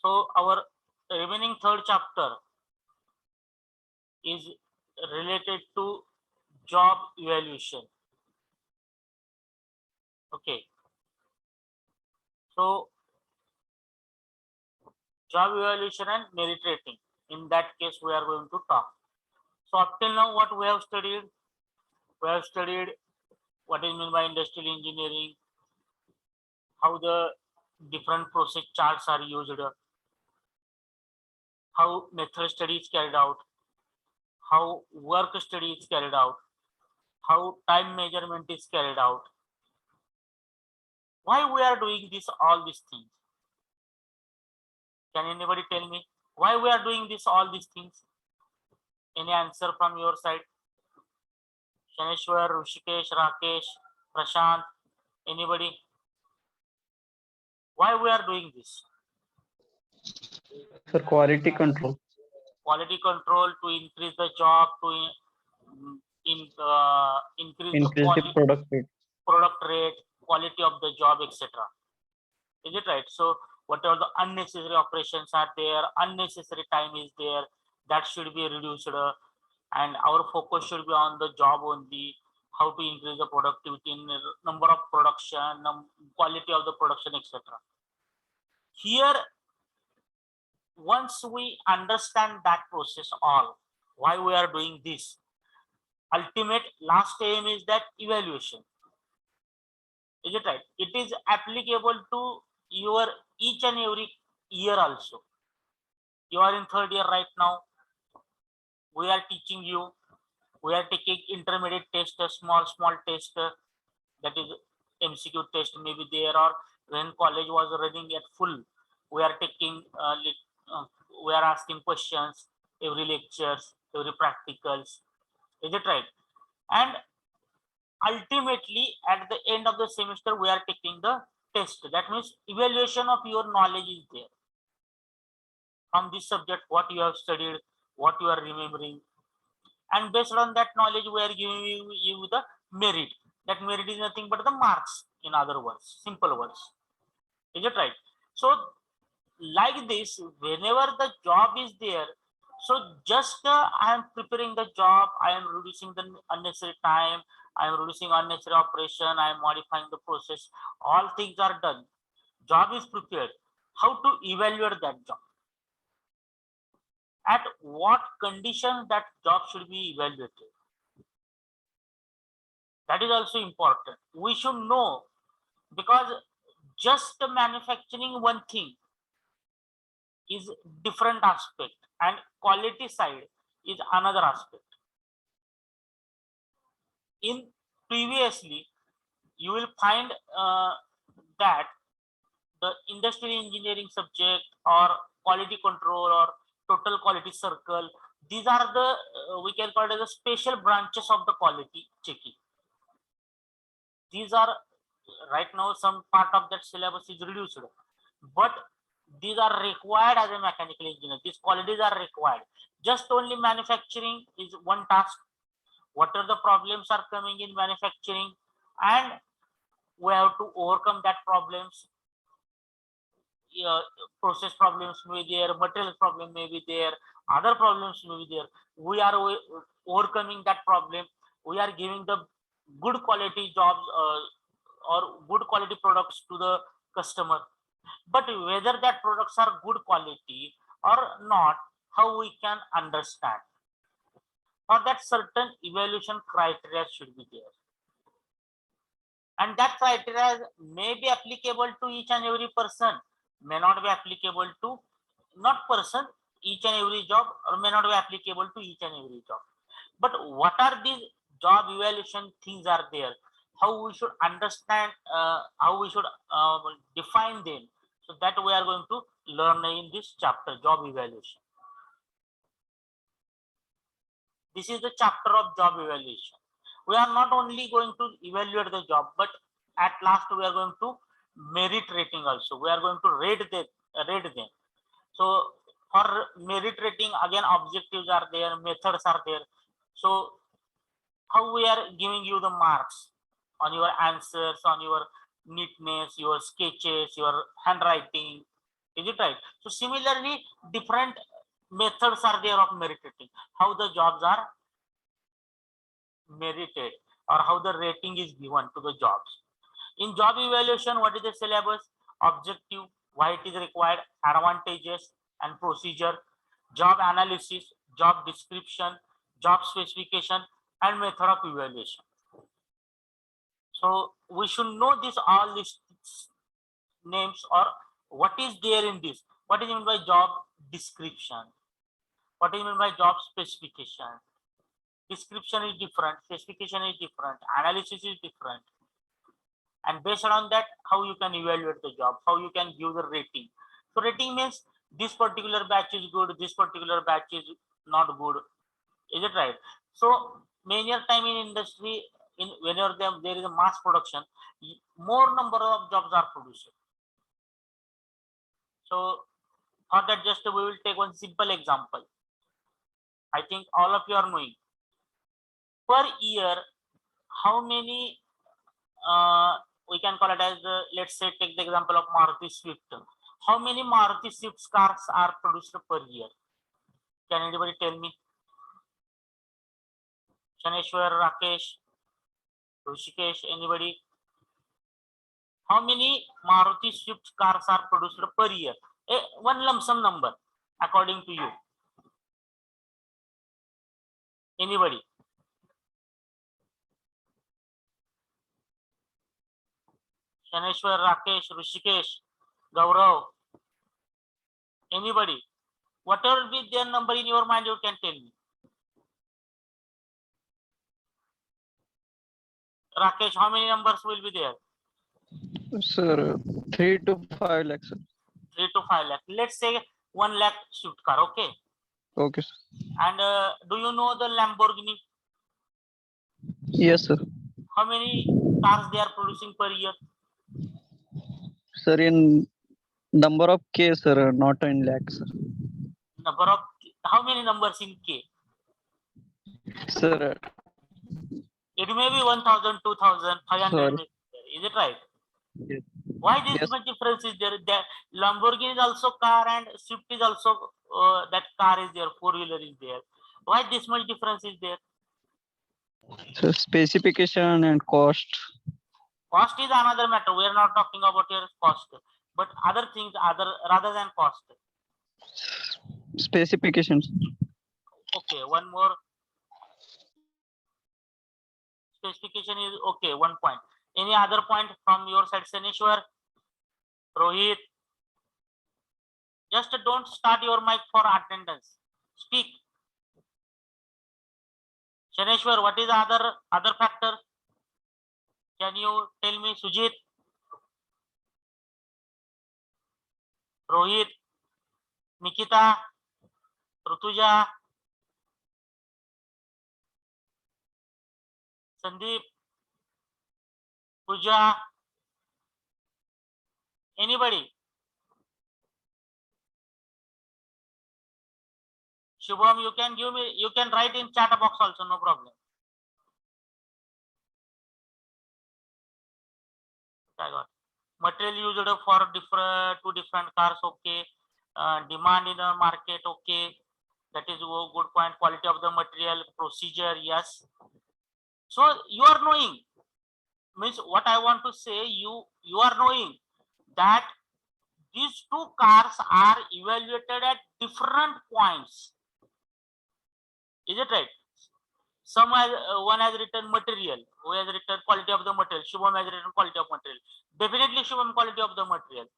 So our remaining third chapter is related to job evaluation. Okay, so job evaluation and merit rating. In that case, we are going to talk. So up till now, what we have studied? We have studied what is meant by industrial engineering, how the different process charts are used, how method study is carried out, how work study is carried out, how time measurement is carried out. Why we are doing this all these things? Can anybody tell me why we are doing this all these things? Any answer from your side? Shaneshwar, Rushikesh, Rakesh, Prashant, anybody? Why we are doing this? For quality control. Quality control, to increase the job, to increase the Increase the product rate. product rate, quality of the job, etc. Is it right? So whatever the unnecessary operations are there, unnecessary time is there, that should be reduced, and our focus should be on the job only. How to increase the productivity in number of production, quality of the production, etc. Here, once we understand that process all, why we are doing this, ultimate last aim is that evaluation. Is it right? It is applicable to your each and every year also. You are in third year right now. We are teaching you. We are taking intermediate test, a small test, that is MCQ test maybe there, or when college was running at full, we are taking we are asking questions every lectures, every practicals. Is it right? And ultimately at the end of the semester we are taking the test. That means evaluation of your knowledge is there from this subject, what you have studied, what you are remembering, and based on that knowledge we are giving you the merit. That merit is nothing but the marks, in other words, simple words. Is it right? So like this, whenever the job is there, so just I am preparing the job, I am reducing the unnecessary time, I am reducing unnecessary operation, I am modifying the process, all things are done, job is prepared. How to evaluate that job? At what conditions that job should be evaluated? That is also important. We should know, because just manufacturing one thing is different aspect, and quality side is another aspect. In previously, you will find that the industrial engineering subject or quality control or total quality circle, these are the we can call it as the special branches of the quality checking. These are right now some part of that syllabus is reduced, but these are required as a mechanical engineer. These qualities are required. Just only manufacturing is one task. What are the problems are coming in manufacturing, and we have to overcome that problems. Process problems may be there, material problem may be there, other problems may be there. We are overcoming that problem. We are giving the good quality jobs or good quality products to the customer. But whether that products are good quality or not, how we can understand? For that, certain evaluation criteria should be there, and that criteria may be applicable to each and every person, may not be applicable to not person, each and every job, or may not be applicable to each and every job. But what are these job evaluation things are there, how we should understand, how we should define them, so that we are going to learn in this chapter, job evaluation. This is the chapter of job evaluation. We are not only going to evaluate the job, but at last we are going to merit rating also. We are going to rate them. So for merit rating, again objectives are there, methods are there. So how we are giving you the marks on your answers, on your neatness, your sketches, your handwriting, Is it right? So similarly, different methods are there of merit rating, how the jobs are merited or how the rating is given to the jobs. In job evaluation, what is the syllabus, objective, why it is required, advantages and procedure, job analysis, job description, job specification, and method of evaluation. So we should know this all these names or what is there in this. What is meant by job description? What is meant by job specification? Description is different, specification is different, analysis is different. And based on that, how you can evaluate the job, how you can give the rating. So rating means this particular batch is good, this particular batch is not good. Is it right? So many time in industry, in whenever there is a mass production, more number of jobs are produced. So for that, just we will take one simple example. I think all of you are knowing. Per year, how many we can call it as let's say take the example of Maruti Swift. How many Maruti Swift cars are produced per year? Can anybody tell me? Shaneshwar, Rakesh, Rushikesh, anybody? How many Maruti Swift cars are produced per year? One lump sum number according to you. Anybody? Shaneshwar, Rakesh, Rushikesh, Gaurav. Anybody? Whatever be their number in your mind, you can tell me. Rakesh, how many numbers will be there? Sir, 3 to 5 lakhs. Sir. 3 to 5 lakh. Let's say 1 lakh Swift car, okay? Okay, sir. And do you know the Lamborghini? Yes, sir. How many cars they are producing per year? Sir, in number of K, sir, not in lakhs. Sir. Number of, how many numbers in K? Sir, It may be 1,000, 2,000, 500. sorry. Is it right? Yes. Why this Yes. much difference is there? That Lamborghini is also car and Swift is also that car is there, 4-wheeler is there. Why this much difference is there? So specification and cost. Cost is another matter. We are not talking about your cost, but other things other rather than cost. Specifications. Okay, one more. Specification is okay, 1 point. Any other point from your side, Saneshwar? Rohit? Just don't start your mic for attendance. Speak. Shaneshwar, what is the other factor? Can you tell me, Sujit? Rohit? Nikita? Rutuja? Sandeep? Pooja? Anybody? Shubham, you can give me, you can write in chat box also, no problem. I got material used for different cars, okay. Demand in the market, okay. That is a good point. Quality of the material, procedure, yes. So you are knowing, means what I want to say, you are knowing that these two cars are evaluated at different points. Is it right? Some has one has written material, who has written quality of the material. Shubham has written quality of material. Definitely Shubham, quality of the material.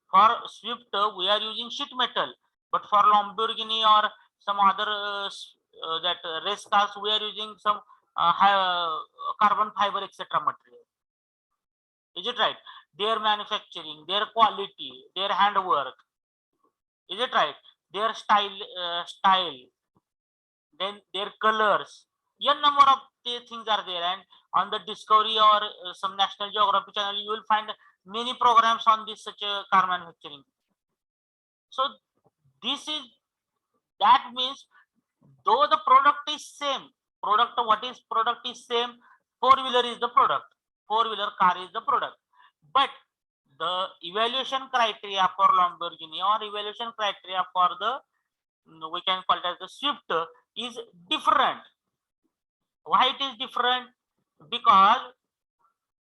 For Swift, we are using sheet metal, but for Lamborghini or some other race cars, we are using some carbon fiber, etc. material. Is it right? Their manufacturing, their quality, their handwork. Is it right? Their style, then their colors. N number of things are there, and on the Discovery or some National Geographic channel, you will find many programs on this such a car manufacturing. So this is, that means though the product is same, what is product is same, 4-wheeler is the product, 4-wheeler car is the product, but the evaluation criteria for Lamborghini or evaluation criteria for the, we can call it as the Swift, is different. Why it is different? Because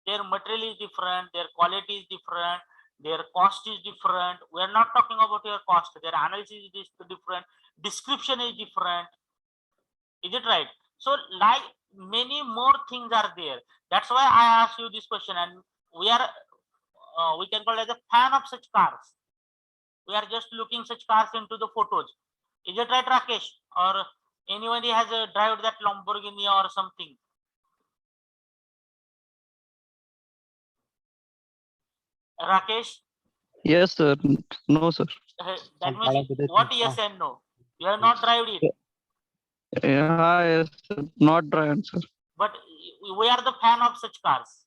their material is different, their quality is different, their cost is different. We are not talking about your cost, their analysis is different, description is different. Is it right? So like many more things are there. That's why I asked you this question, and we are we can call it as a fan of such cars. We are just looking such cars into the photos. Is it right, Rakesh? Or anybody has a drive that Lamborghini or something? Rakesh, Yes, sir. No, sir. that means what yes and no? You have not drive it, Yes, sir. Not driven, sir. but we are the fan of such cars.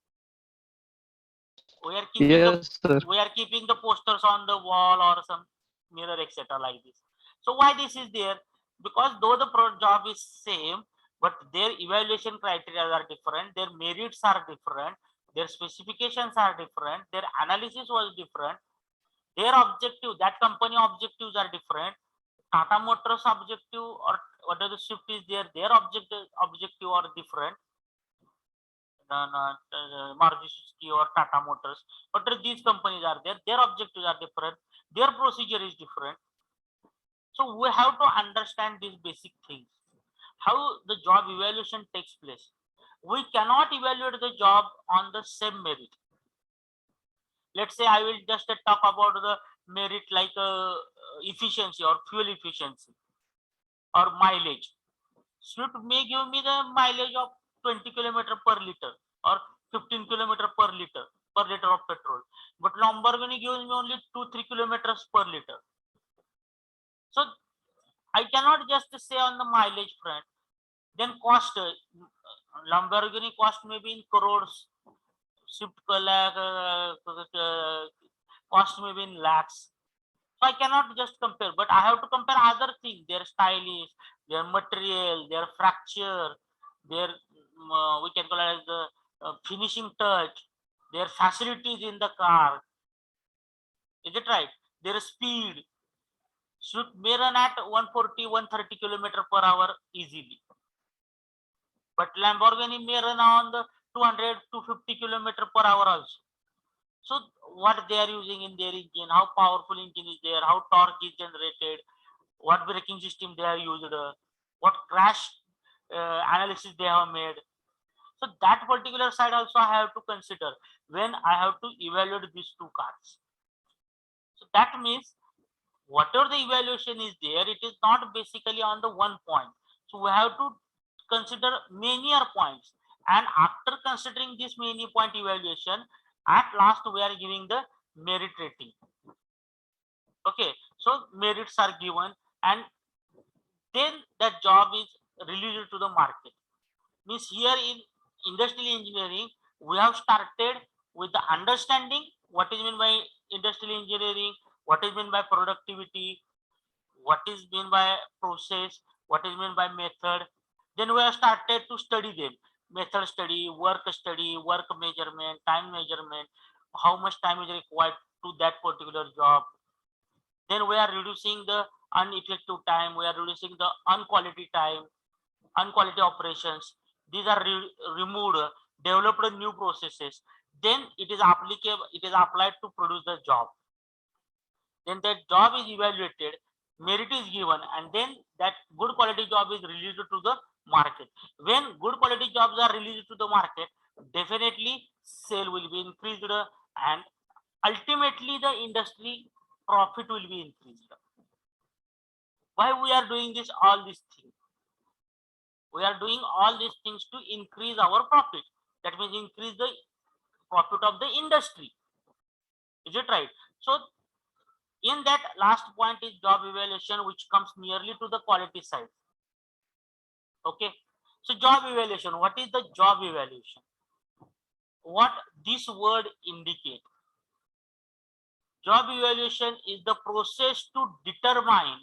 We are keeping the Yes, sir. we are keeping the posters on the wall or some mirror, etc. like this. So why this is there? Because though the job is same, but their evaluation criteria are different, their merits are different, their specifications are different, their analysis was different, their objective, that company objectives are different. Tata Motors objective or whatever the Swift is there, their objective are different than Maruti Suzuki or Tata Motors. But these companies are there, their objectives are different, their procedure is different. So we have to understand these basic things. How the job evaluation takes place. We cannot evaluate the job on the same merit. Let's say I will just talk about the merit like efficiency or fuel efficiency or mileage. Swift may give me the mileage of 20 kilometer per liter or 15 kilometer per liter of petrol. But Lamborghini gives me only 2-3 kilometers per liter. So I cannot just say on the mileage front. Then cost, Lamborghini cost maybe in crores, Swift cost maybe in lakhs. So I cannot just compare, but I have to compare other things, their stylish, their material, their fracture, their we can call it as the finishing touch, their facilities in the car. Is it right? Their speed. Swift may run at 140, 130 kilometer per hour easily. But Lamborghini may run on the 200 to 50 kilometer per hour also. So what they are using in their engine, how powerful engine is there, how torque is generated, what braking system they are used, what crash analysis they have made. So that particular side also I have to consider when I have to evaluate these two cars. So that means whatever the evaluation is there, it is not basically on the one point. So we have to consider many points. And after considering this many point evaluation, at last we are giving the merit rating. Okay, so merits are given and then that job is released to the market. Means here in industrial engineering, we have started with the understanding what is meant by industrial engineering, what is meant by productivity, what is meant by process, what is meant by method. Then we have started to study them. Method study, work measurement, time measurement, how much time is required to that particular job. Then we are reducing the ineffective time, we are reducing the unquality time, unquality operations. These are removed, developed new processes. Then it is applicable, it is applied to produce the job. Then that job is evaluated, merit is given, and then that good quality job is released to the market. When good quality jobs are released to the market, definitely sale will be increased and ultimately the industry profit will be increased. Why we are doing this all these things? We are doing all these things to increase our profit. That means increase the profit of the industry. Is it right? So in that last point is job evaluation, which comes nearly to the quality side. Okay, so job evaluation, what is the job evaluation? What this word indicate? Job evaluation is the process to determine,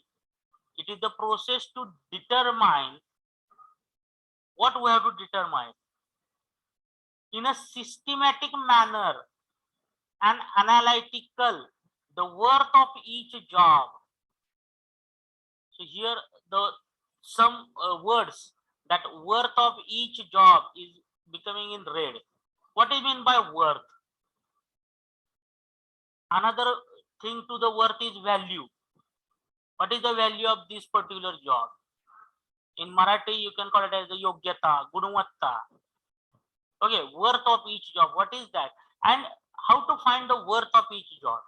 it is the process to determine what we have to determine in a systematic manner and analytical, the worth of each job. So here the some words that worth of each job is becoming in red. What do you mean by worth? Another thing to the worth is value. What is the value of this particular job? In Marathi, you can call it as the yogyata, gunavatta. Okay, worth of each job. What is that? And how to find the worth of each job?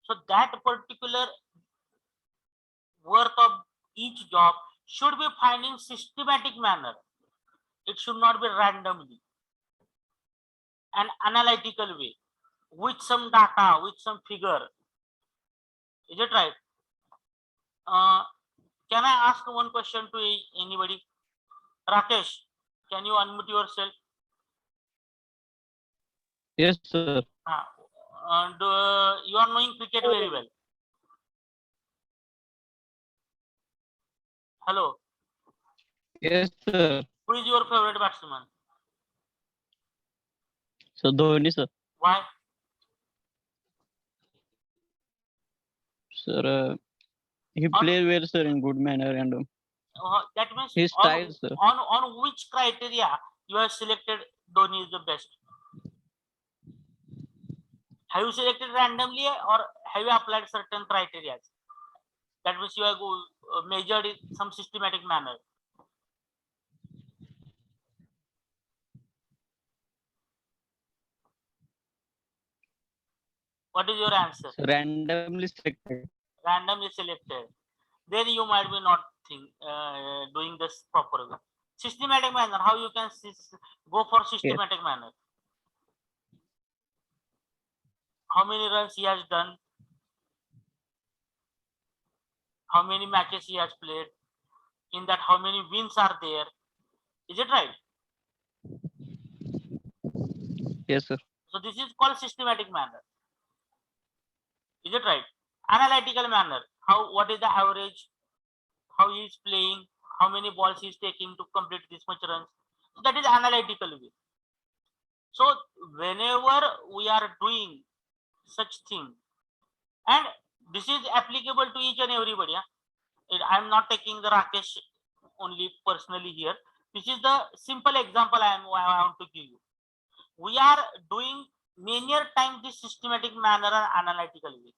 So that particular worth of each job should be found in systematic manner. It should not be randomly. An analytical way, with some data, with some figure. Is it right? Can I ask one question to anybody? Rakesh, can you unmute yourself? Yes, sir. And you are knowing cricket very well. Hello. Yes, sir. Who is your favorite batsman? So Dhoni, sir. Why? Sir, he plays well, sir, in good manner, and That means his style, sir. on which criteria you have selected Dhoni is the best? Have you selected randomly or have you applied certain criteria? That means you have measured in some systematic manner. What is your answer? So randomly selected. Randomly selected. Then you might be not doing this properly. Systematic manner. How you can go for systematic manner? How many runs he has done? How many matches he has played? In that, how many wins are there? Is it right? Yes, sir. So this is called systematic manner. Is it right? Analytical manner. What is the average? How he is playing? How many balls he is taking to complete this much runs? So that is analytical way. So whenever we are doing such thing, and this is applicable to each and everybody. I'm not taking the Rakesh only personally here. This is the simple example I want to give you. We are doing many times this systematic manner and analytical way.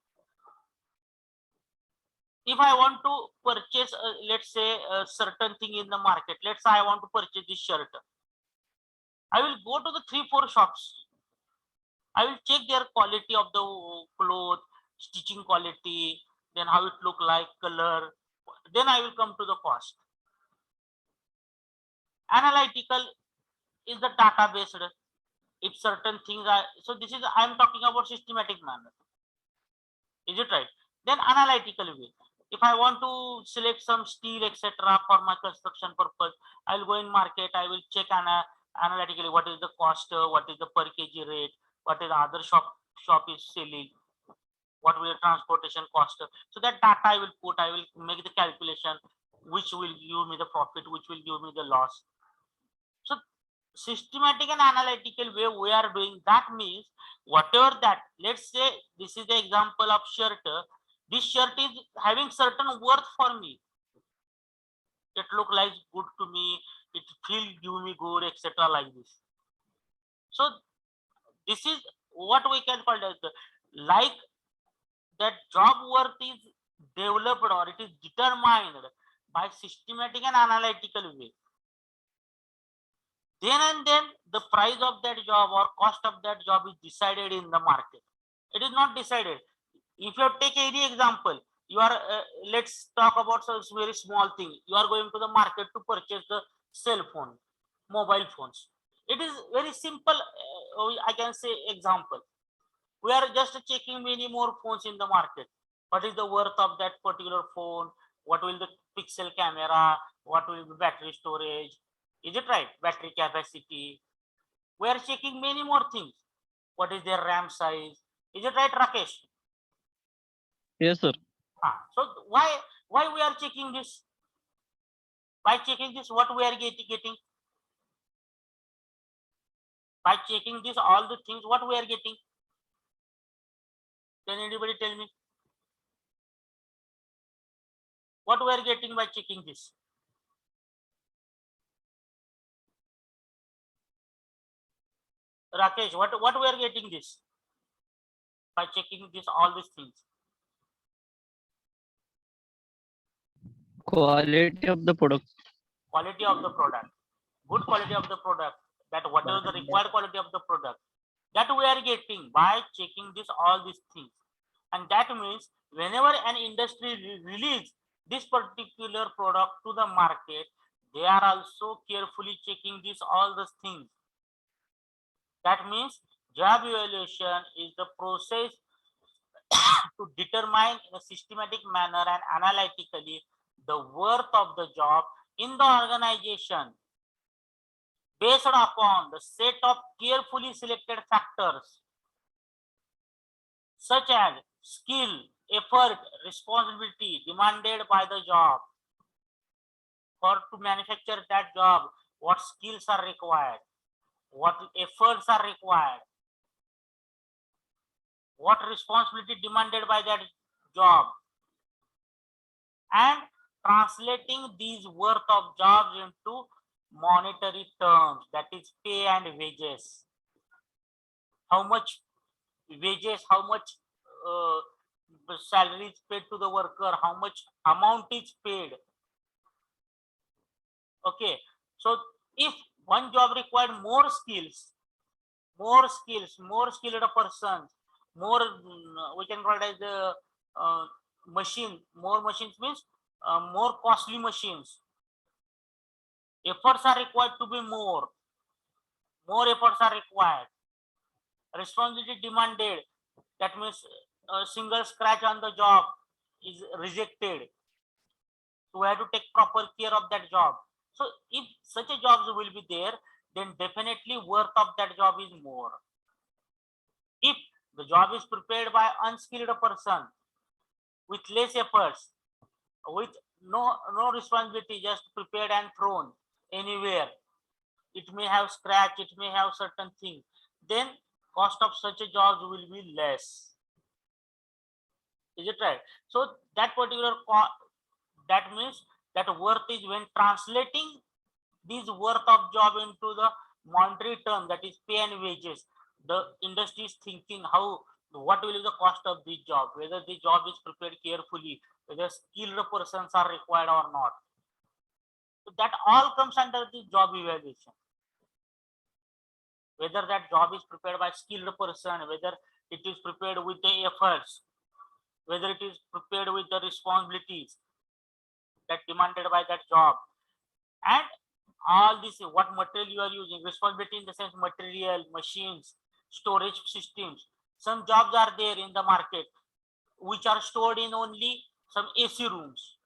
If I want to purchase, let's say, a certain thing in the market, let's say I want to purchase this shirt. I will go to the 3-4 shops. I will check their quality of the cloth, stitching quality, then how it look like, color. Then I will come to the cost. Analytical is the data based. If certain things are, so this is, I'm talking about systematic manner. Is it right? Then analytical way. If I want to select some steel, etc., for my construction purpose, I'll go in market. I will check analytically what is the cost, what is the per kg rate, what is the other shop is selling, what will transportation cost. So that data I will put. I will make the calculation, which will give me the profit, which will give me the loss. So systematic and analytical way we are doing, that means whatever that, let's say this is the example of shirt. This shirt is having certain worth for me. It look like good to me, it feel give me good, etc., like this. So this is what we can call as like that job worth is developed or it is determined by systematic and analytical way. Then and then the price of that job or cost of that job is decided in the market. It is not decided. If you take any example, you are let's talk about some very small thing. You are going to the market to purchase the cell phone, mobile phones. It is very simple. I can say example. We are just checking many more phones in the market. What is the worth of that particular phone? What will the pixel camera? What will be battery storage? Is it right? Battery capacity. We are checking many more things. What is their RAM size? Is it right, Rakesh? Yes, sir. So why we are checking this? By checking this, what we are getting? By checking this, all the things, what we are getting? Can anybody tell me what we are getting by checking this? Rakesh, what we are getting this by checking this all these things? Quality of the product. Quality of the product, good quality of the product, that whatever the required quality of the product, that we are getting by checking this all these things. And that means whenever an industry release this particular product to the market, they are also carefully checking this all those things. That means job evaluation is the process to determine in a systematic manner and analytically the worth of the job in the organization based upon the set of carefully selected factors such as skill, effort, responsibility demanded by the job. For to manufacture that job, what skills are required, what efforts are required, what responsibility demanded by that job, and translating these worth of jobs into monetary terms, that is pay and wages. How much wages, how much salary is paid to the worker, how much amount is paid. Okay, so if one job required more skills, more skilled persons, more we can call it as the machine, more machines means more costly machines. Efforts are required to be more efforts are required. Responsibility demanded, that means a single scratch on the job is rejected. So we have to take proper care of that job. So if such a jobs will be there, then definitely worth of that job is more. If the job is prepared by unskilled person with less efforts, with no responsibility, just prepared and thrown anywhere, it may have scratch, it may have certain things, then cost of such a jobs will be less. Is it right? So that particular that means that worth is when translating this worth of job into the monetary term, that is pay and wages, the industry is thinking how, what will be the cost of this job, whether the job is prepared carefully, whether skilled persons are required or not. So that all comes under the job evaluation. Whether that job is prepared by skilled person, whether it is prepared with the efforts, whether it is prepared with the responsibilities that demanded by that job, and all this, what material you are using, responsibility in the sense material, machines, storage systems. Some jobs are there in the market which are stored in only some AC rooms.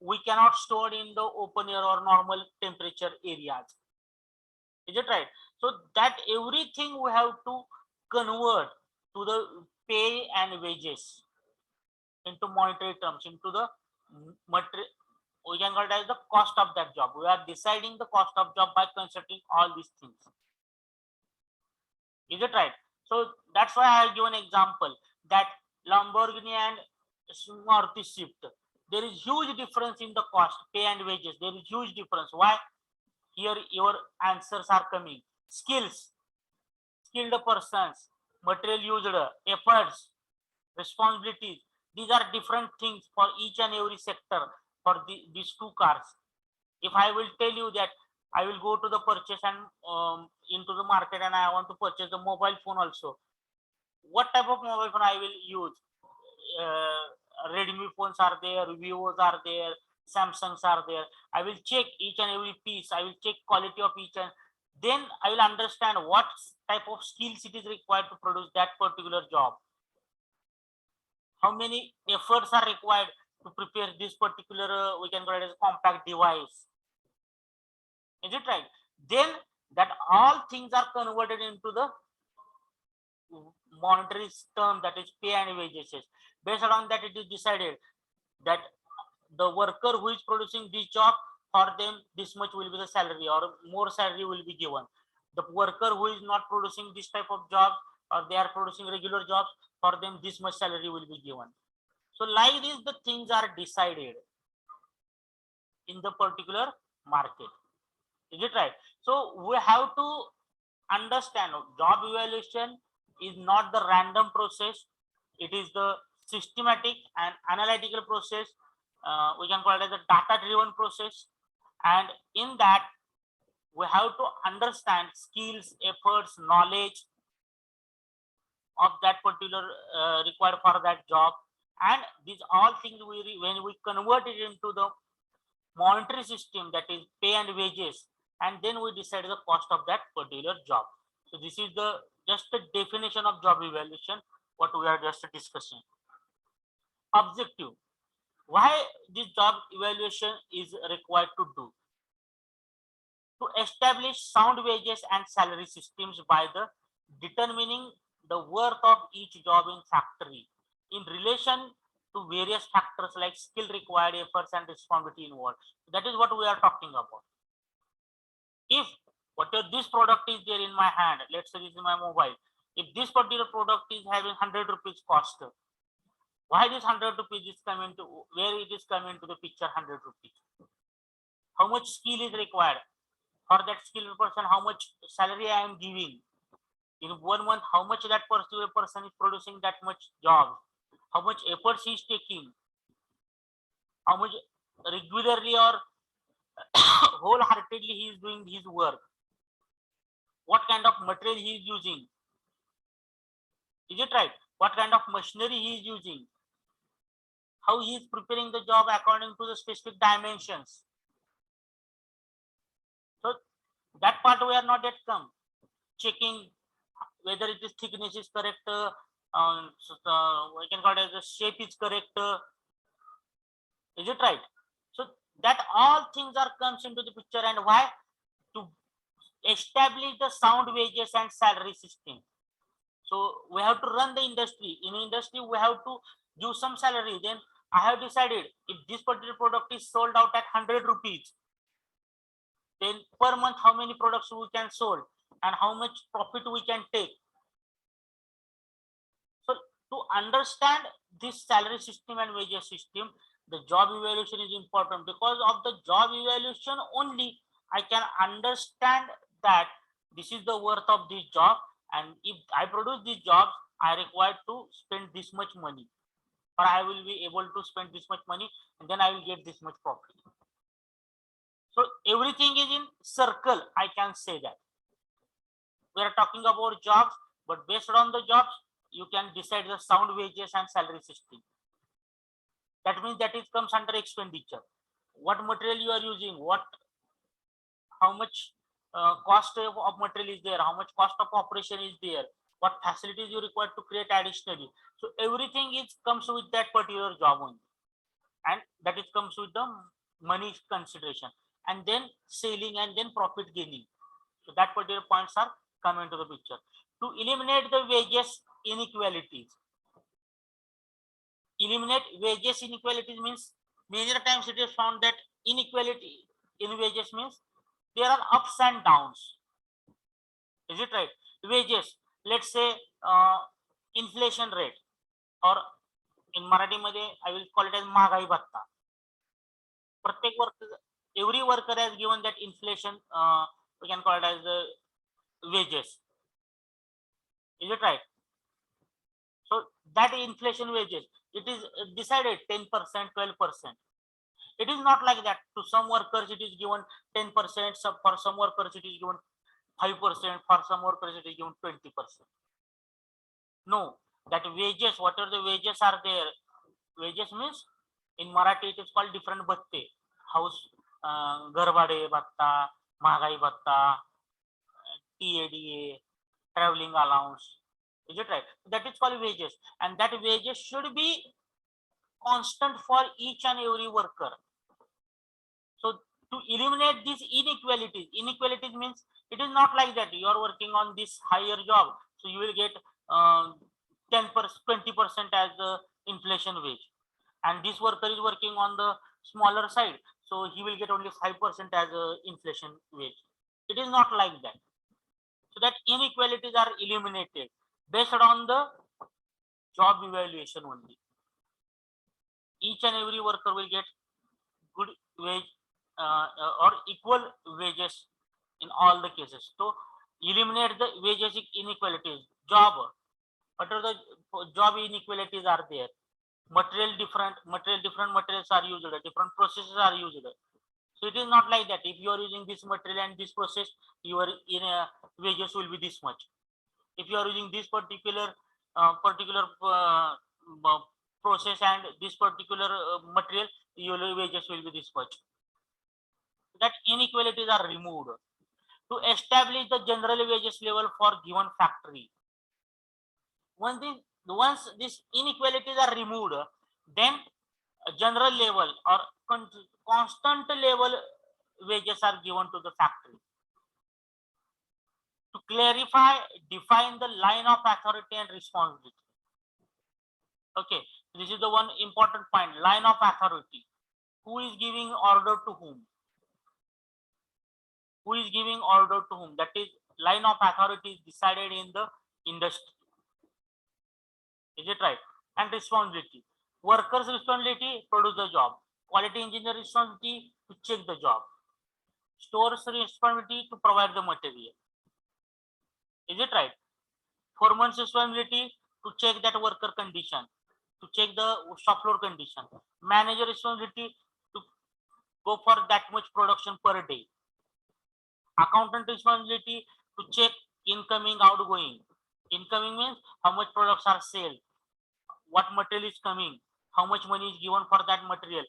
We cannot store in the open air or normal temperature areas. Is it right? So that everything we have to convert to the pay and wages into monetary terms, into the material, we can call it as the cost of that job. We are deciding the cost of job by considering all these things. Is it right? So that's why I have given example that Lamborghini and Maruti Swift, there is huge difference in the cost, pay and wages. There is huge difference. Why? Here your answers are coming. Skills, skilled persons, material used, efforts, responsibilities. These are different things for each and every sector for these two cars. If I will tell you that I will go to the purchase and into the market and I want to purchase the mobile phone also, what type of mobile phone I will use? Redmi phones are there, Vivos are there, Samsungs are there. I will check each and every piece. I will check quality of each, and then I will understand what type of skills it is required to produce that particular job. How many efforts are required to prepare this particular, we can call it as a compact device. Is it right? Then that all things are converted into the monetary term, that is pay and wages. Based on that, it is decided that the worker who is producing this job, for them this much will be the salary or more salary will be given. The worker who is not producing this type of job or they are producing regular jobs, for them this much salary will be given. So like this, the things are decided in the particular market. Is it right? So we have to understand job evaluation is not the random process. It is the systematic and analytical process. We can call it as a data driven process. And in that, we have to understand skills, efforts, knowledge of that particular required for that job. And these all things when we convert it into the monetary system, that is pay and wages, and then we decide the cost of that particular job. So this is the just the definition of job evaluation, what we are just discussing. Objective. Why this job evaluation is required to do? To establish sound wages and salary systems by the determining the worth of each job in factory in relation to various factors like skill required, efforts, and responsibility involved. That is what we are talking about. If whatever this product is there in my hand, let's say this is my mobile, if this particular product is having 100 rupees cost, why this 100 rupees is coming to, where it is coming to the picture 100 rupees? How much skill is required? For that skilled person, how much salary I am giving? In 1 month, how much that particular person is producing that much job? How much efforts he is taking? How much regularly or wholeheartedly he is doing his work? What kind of material he is using? Is it right? What kind of machinery he is using? How he is preparing the job according to the specific dimensions? So that part we are not yet come. Checking whether it is thickness is correct, we can call it as the shape is correct. Is it right? So that all things are comes into the picture, and why? To establish the sound wages and salary system. So we have to run the industry. In industry, we have to give some salary. Then I have decided if this particular product is sold out at 100 rupees, then per month how many products we can sold and how much profit we can take. So to understand this salary system and wages system, the job evaluation is important. Because of the job evaluation only I can understand that this is the worth of this job, and if I produce this job, I require to spend this much money, or I will be able to spend this much money, and then I will get this much profit. So everything is in circle, I can say that. We are talking about jobs, but based on the jobs, you can decide the sound wages and salary system. That means that it comes under expenditure. What material you are using, how much cost of material is there, how much cost of operation is there, what facilities you require to create additionally. So everything is comes with that particular job only, and that is comes with the money consideration, and then selling, and then profit gaining. So that particular points are come into the picture. To eliminate the wages inequalities. Eliminate wages inequalities means many times it is found that inequality in wages means there are ups and downs. Is it right? Wages, let's say inflation rate, or in Marathi मध्ये I will call it as महागाई भत्ता. प्रत्येक worker, every worker has given that inflation, we can call it as wages. Is it right? So that inflation wages, it is decided 10%, 12%. It is not like that. To some workers it is given 10%, for some workers it is given 5%, for some workers it is given 20%. No, that wages, whatever the wages are there, wages means in Marathi it is called different bhatte. House, घरभाडे भत्ता, महागाई भत्ता, TADA, traveling allowance. Is it right? That is called wages, and that wages should be constant for each and every worker. So to eliminate these inequalities means it is not like that you are working on this higher job, so you will get 10%, 20% as the inflation wage, and this worker is working on the smaller side, so he will get only 5% as a inflation wage. It is not like that. So that inequalities are eliminated based on the job evaluation only. Each and every worker will get good wage or equal wages in all the cases. So eliminate the wages inequalities. What are the job inequalities are there? Different materials are used, different processes are used. So it is not like that. If you are using this material and this process, your wages will be this much. If you are using this particular process and this particular material, your wages will be this much. That inequalities are removed to establish the general wages level for given factory. Once these inequalities are removed, then a general level or constant level wages are given to the factory. To clarify, define the line of authority and responsibility. Okay, this is the one important point, line of authority. Who is giving order to whom? Who is giving order to whom? That is, line of authority is decided in the industry. Is it right? And responsibility. Workers' responsibility, produce the job. Quality engineer responsibility, to check the job. Stores responsibility, to provide the material. Is it right? Foreman's responsibility, to check that worker condition, to check the shop floor condition. Manager responsibility, to go for that much production per day. Accountant responsibility, to check incoming, outgoing. Incoming means how much products are sold, what material is coming, how much money is given for that material,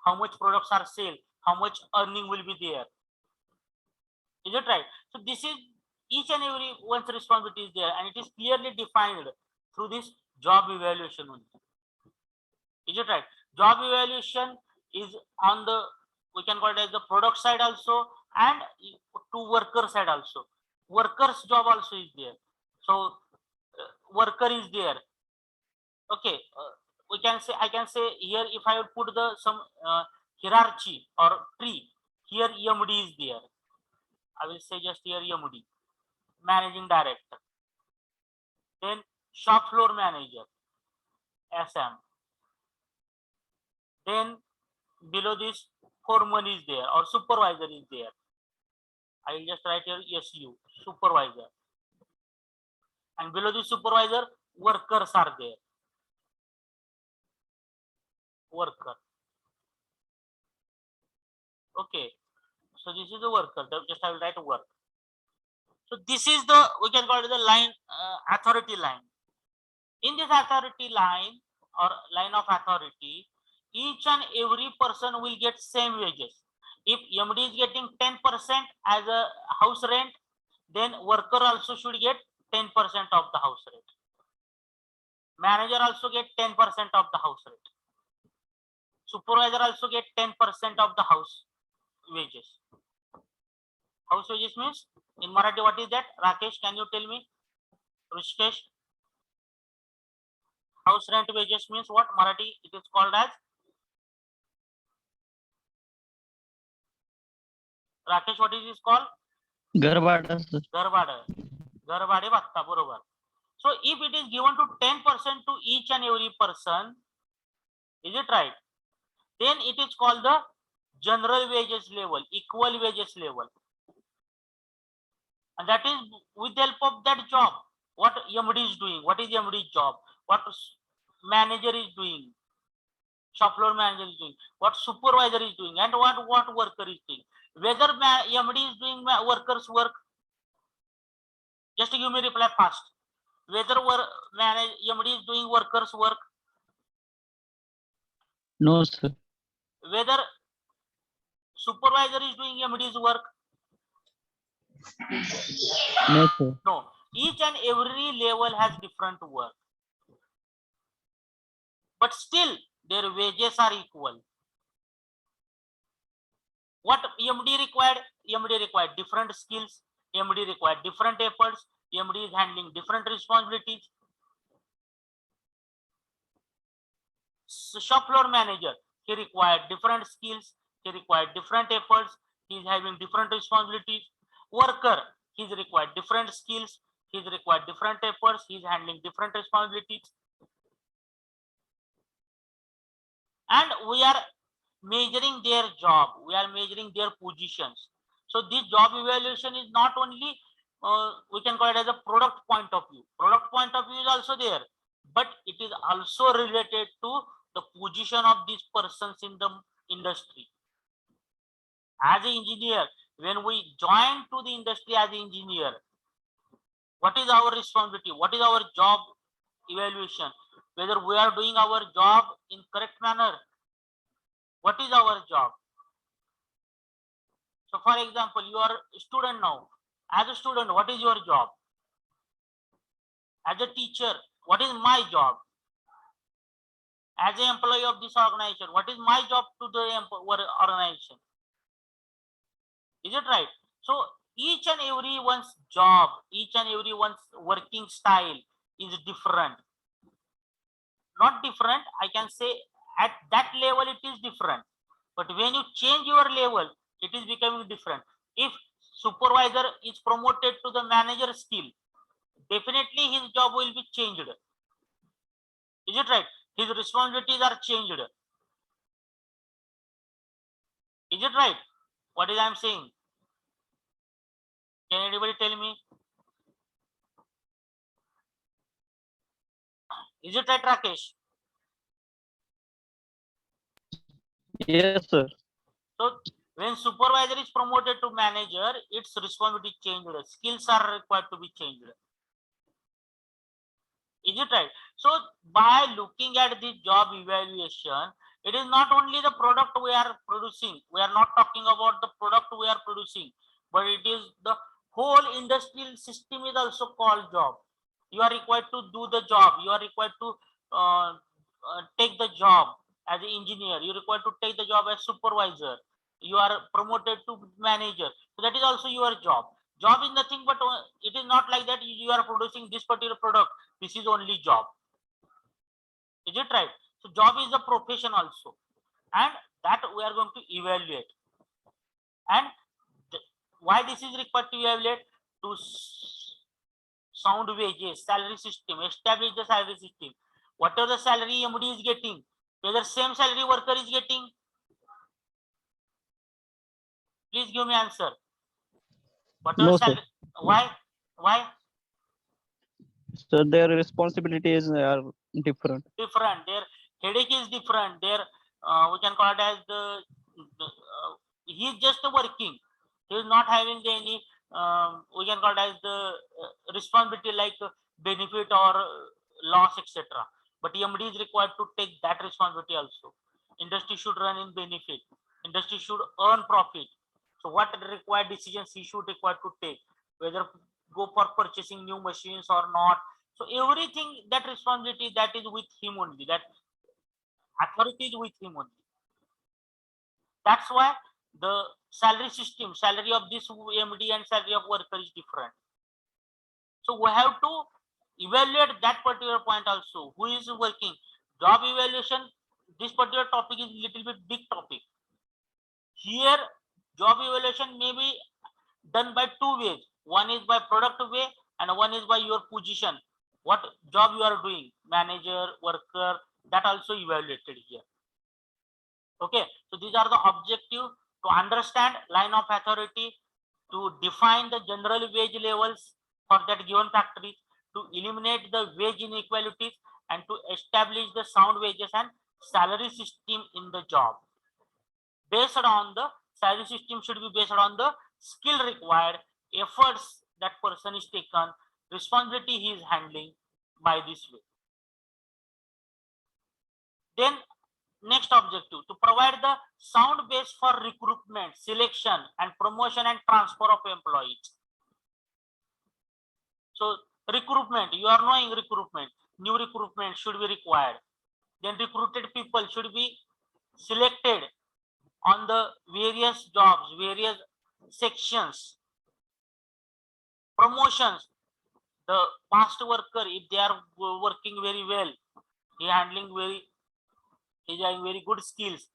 how much products are sold, how much earning will be there. Is it right? So this is each and every one's responsibility is there, and it is clearly defined through this job evaluation only. Is it right? Job evaluation is on the, we can call it as the product side also, and to worker side also. Worker's job also is there. So worker is there. Okay, we can say, I can say here, if I would put the some hierarchy or tree, here EMD is there. I will say just here EMD, managing director. Then shop floor manager, SM. Then below this, foreman is there or supervisor is there. I will just write here SU, supervisor. And below the supervisor, workers are there. Worker. Okay. So this is the worker. Just I will write work. So this is the, we can call it the line, authority line. In this authority line or line of authority, each and every person will get same wages. If MD is getting 10% as a house rent, then worker also should get 10% of the house rent. Manager also get 10% of the house rent. Supervisor also get 10% of the house wages. House wages means in Marathi, what is that? Rakesh, can you tell me? Rishikesh? House rent wages means what? Marathi, it is called as? Rakesh, what is this called? Garbada, sir. Garbada. Garbade bhagta, बरोबर. So if it is given to 10% to each and every person, is it right? Then it is called the general wages level, equal wages level. And that is with the help of that job. What MD is doing, what is MD's job, what manager is doing, shop floor manager is doing, what supervisor is doing, and what worker is doing. Whether MD is doing workers' work, just give me reply fast. Whether MD is doing workers' work. No, sir. Whether supervisor is doing MD's work. No, sir. No. Each and every level has different work. But still, their wages are equal. What MD required? MD required different skills. MD required different efforts. MD is handling different responsibilities. So shop floor manager, he required different skills. He required different efforts. He is having different responsibilities. Worker, he is required different skills. He is required different efforts. He is handling different responsibilities. and we are measuring their job, we are measuring their positions. So this job evaluation is not only we can call it as a product point of view. Product point of view is also there, but it is also related to the position of these persons in the industry. As an engineer, when we join to the industry as an engineer, what is our responsibility? What is our job evaluation? Whether we are doing our job in correct manner. What is our job? So for example, you are a student now. As a student, what is your job? As a teacher, what is my job? As an employee of this organization, what is my job to the organization? Is it right? So each and every one's job, each and every one's working style is different. Not different, I can say at that level it is different. But when you change your level, it is becoming different. If supervisor is promoted to the manager skill, definitely his job will be changed. Is it right? His responsibilities are changed. Is it right? What is I am saying? Can anybody tell me? Is it right, Rakesh? Yes, sir. So when supervisor is promoted to manager, its responsibility changed. Skills are required to be changed. Is it right? So by looking at the job evaluation, it is not only the product we are producing. We are not talking about the product we are producing, but it is the whole industrial system is also called job. You are required to do the job. You are required to take the job as an engineer. You are required to take the job as supervisor. You are promoted to manager. So that is also your job. Job is nothing but it is not like that you are producing this particular product. This is only job. Is it right? So job is a profession also, and that we are going to evaluate. And why this is required to evaluate? To sound wages, salary system, establish the salary system. Whatever the salary MD is getting, whether same salary worker is getting. Please give me answer. Whatever No, sir. salary, why? Why? So their responsibilities are different. Different. Their headache is different. Their we can call it as he's just working. He is not having any we can call it as the responsibility like benefit or loss, etc. But EMD is required to take that responsibility also. Industry should run in benefit. Industry should earn profit. So what required decisions he should require to take, whether go for purchasing new machines or not. So everything, that responsibility, that is with him only. That authority is with him only. That's why the salary system, salary of this MD and salary of worker is different. So we have to evaluate that particular point also. Who is working? Job evaluation, this particular topic is little bit big topic. Here, job evaluation may be done by two ways. One is by product way and one is by your position. What job you are doing, manager, worker, that also evaluated here. Okay, so these are the objective: to understand line of authority, to define the general wage levels for that given factory, to eliminate the wage inequalities, and to establish the sound wages and salary system in the job. Based on the salary system should be based on the skill required, efforts that person is taken, responsibility he is handling by this way. Then next objective: to provide the sound base for recruitment, selection, and promotion and transfer of employees. So recruitment, you are knowing recruitment, new recruitment should be required. Then recruited people should be selected on the various jobs, various sections. Promotions, the past worker, if they are working very well, he handling very, he is having very good skills,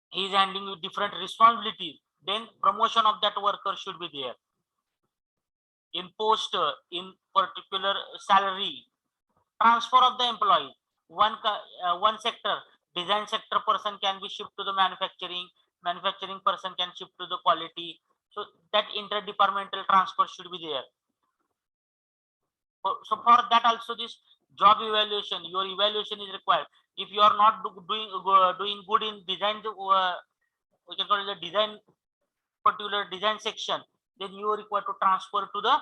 he is handling with different responsibilities, then promotion of that worker should be there. In post, in particular salary, transfer of the employee. one sector, design sector person can be shipped to the manufacturing person can shift to the quality. So that interdepartmental transfer should be there. So for that also this job evaluation, your evaluation is required. If you are not doing good in design, we can call it the design, particular design section, then you are required to transfer to the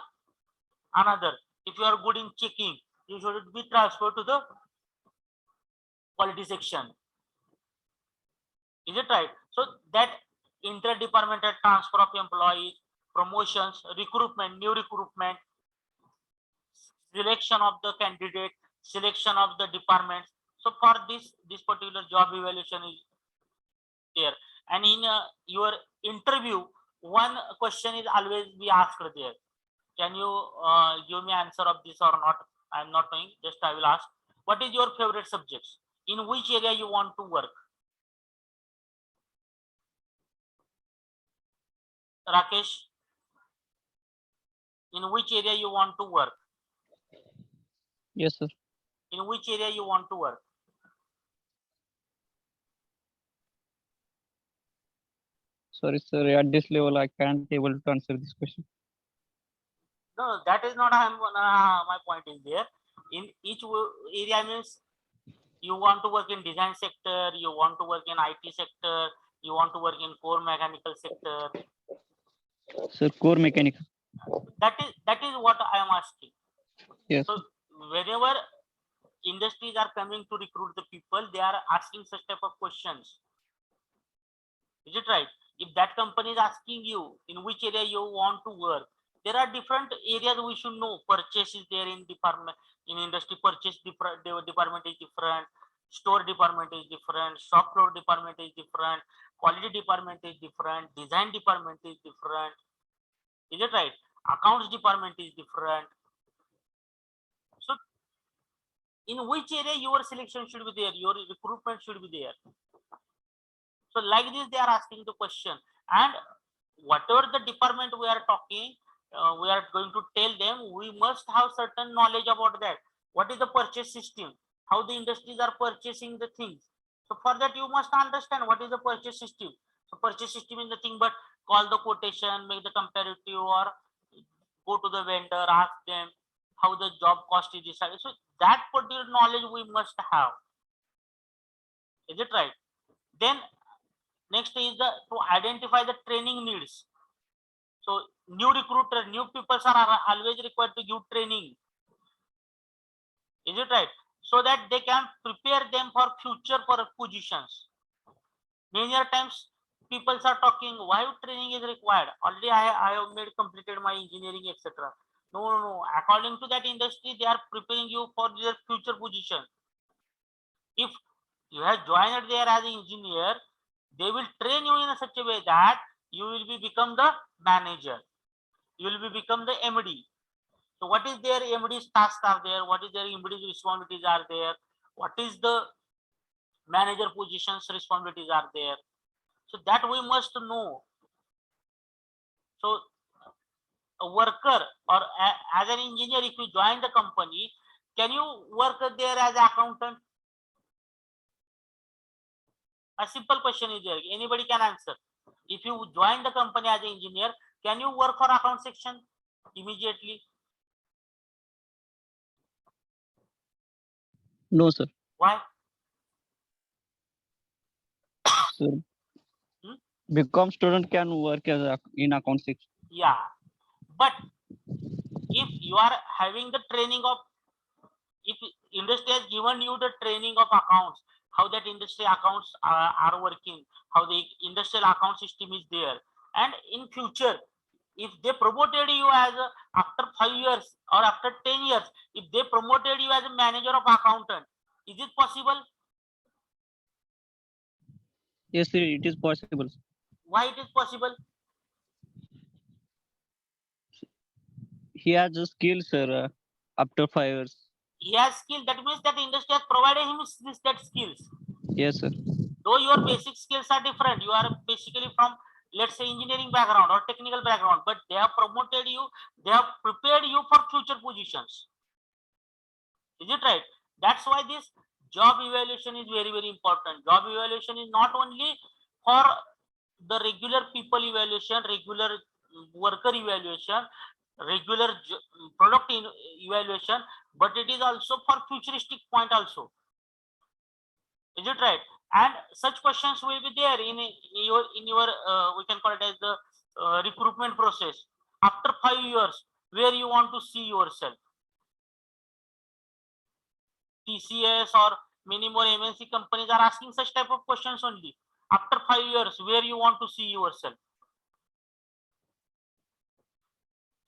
another. If you are good in checking, you should be transferred to the quality section. Is it right? So that interdepartmental transfer of employees, promotions, recruitment, new recruitment, selection of the candidate, selection of the departments. So for this particular job evaluation is there. And in your interview, one question is always be asked there. Can you give me answer of this or not? I am not knowing. Just I will ask. What is your favorite subjects? In which area you want to work? Rakesh, in which area you want to work? Yes, sir. In which area you want to work? Sorry, sir. At this level, I can't able to answer this question. No, that is not my point is there. In each area means you want to work in design sector, you want to work in IT sector, you want to work in core mechanical sector. Sir, core mechanical. That is what I am asking. Yes. So whenever industries are coming to recruit the people, they are asking such type of questions. Is it right? If that company is asking you in which area you want to work, there are different areas we should know. Purchase is there in department, in industry purchase department is different, store department is different, shop floor department is different, quality department is different, design department is different. Is it right? Accounts department is different. So in which area your selection should be there, your recruitment should be there. So like this, they are asking the question, and whatever the department we are talking, we are going to tell them we must have certain knowledge about that. What is the purchase system? How the industries are purchasing the things. So for that, you must understand what is the purchase system. So purchase system is nothing but call the quotation, make the comparative, or go to the vendor, ask them how the job cost is decided. So that particular knowledge we must have. Is it right? Then next is the to identify the training needs. So new recruiter, new people are always required to give training. Is it right? So that they can prepare them for future for positions. Many times people are talking why training is required. Already I have made completed my engineering, etc. No. According to that industry, they are preparing you for their future position. If you have joined there as an engineer, they will train you in such a way that you will become the manager, you will become the MD. So what is their MD's tasks are there, what is their MD's responsibilities are there, what is the manager positions responsibilities are there. So that we must know. So a worker or as an engineer, if you join the company, can you work there as an accountant? A simple question is there. Anybody can answer. If you join the company as an engineer, can you work for account section immediately? No, sir. Why? Sir, become student can work as in account section. Yeah, but if you are having the training of, if industry has given you the training of accounts, how that industry accounts are working, how the industrial account system is there, and in future if they promoted you as after 5 years or after 10 years, if they promoted you as a manager of accountant, is it possible? Yes, sir, it is possible. Why it is possible? He has a skill, sir, after 5 years. He has skill, that means that industry has provided him that skills. Yes, sir. Though your basic skills are different, you are basically from, let's say, engineering background or technical background, but they have promoted you, they have prepared you for future positions. Is it right? That's why this job evaluation is very, very important. Job evaluation is not only for the regular people evaluation, regular worker evaluation, regular product evaluation, but it is also for futuristic point also. Is it right? And such questions will be there in your we can call it as the recruitment process. After 5 years, where you want to see yourself? TCS or many more MNC companies are asking such type of questions only. After 5 years, where you want to see yourself?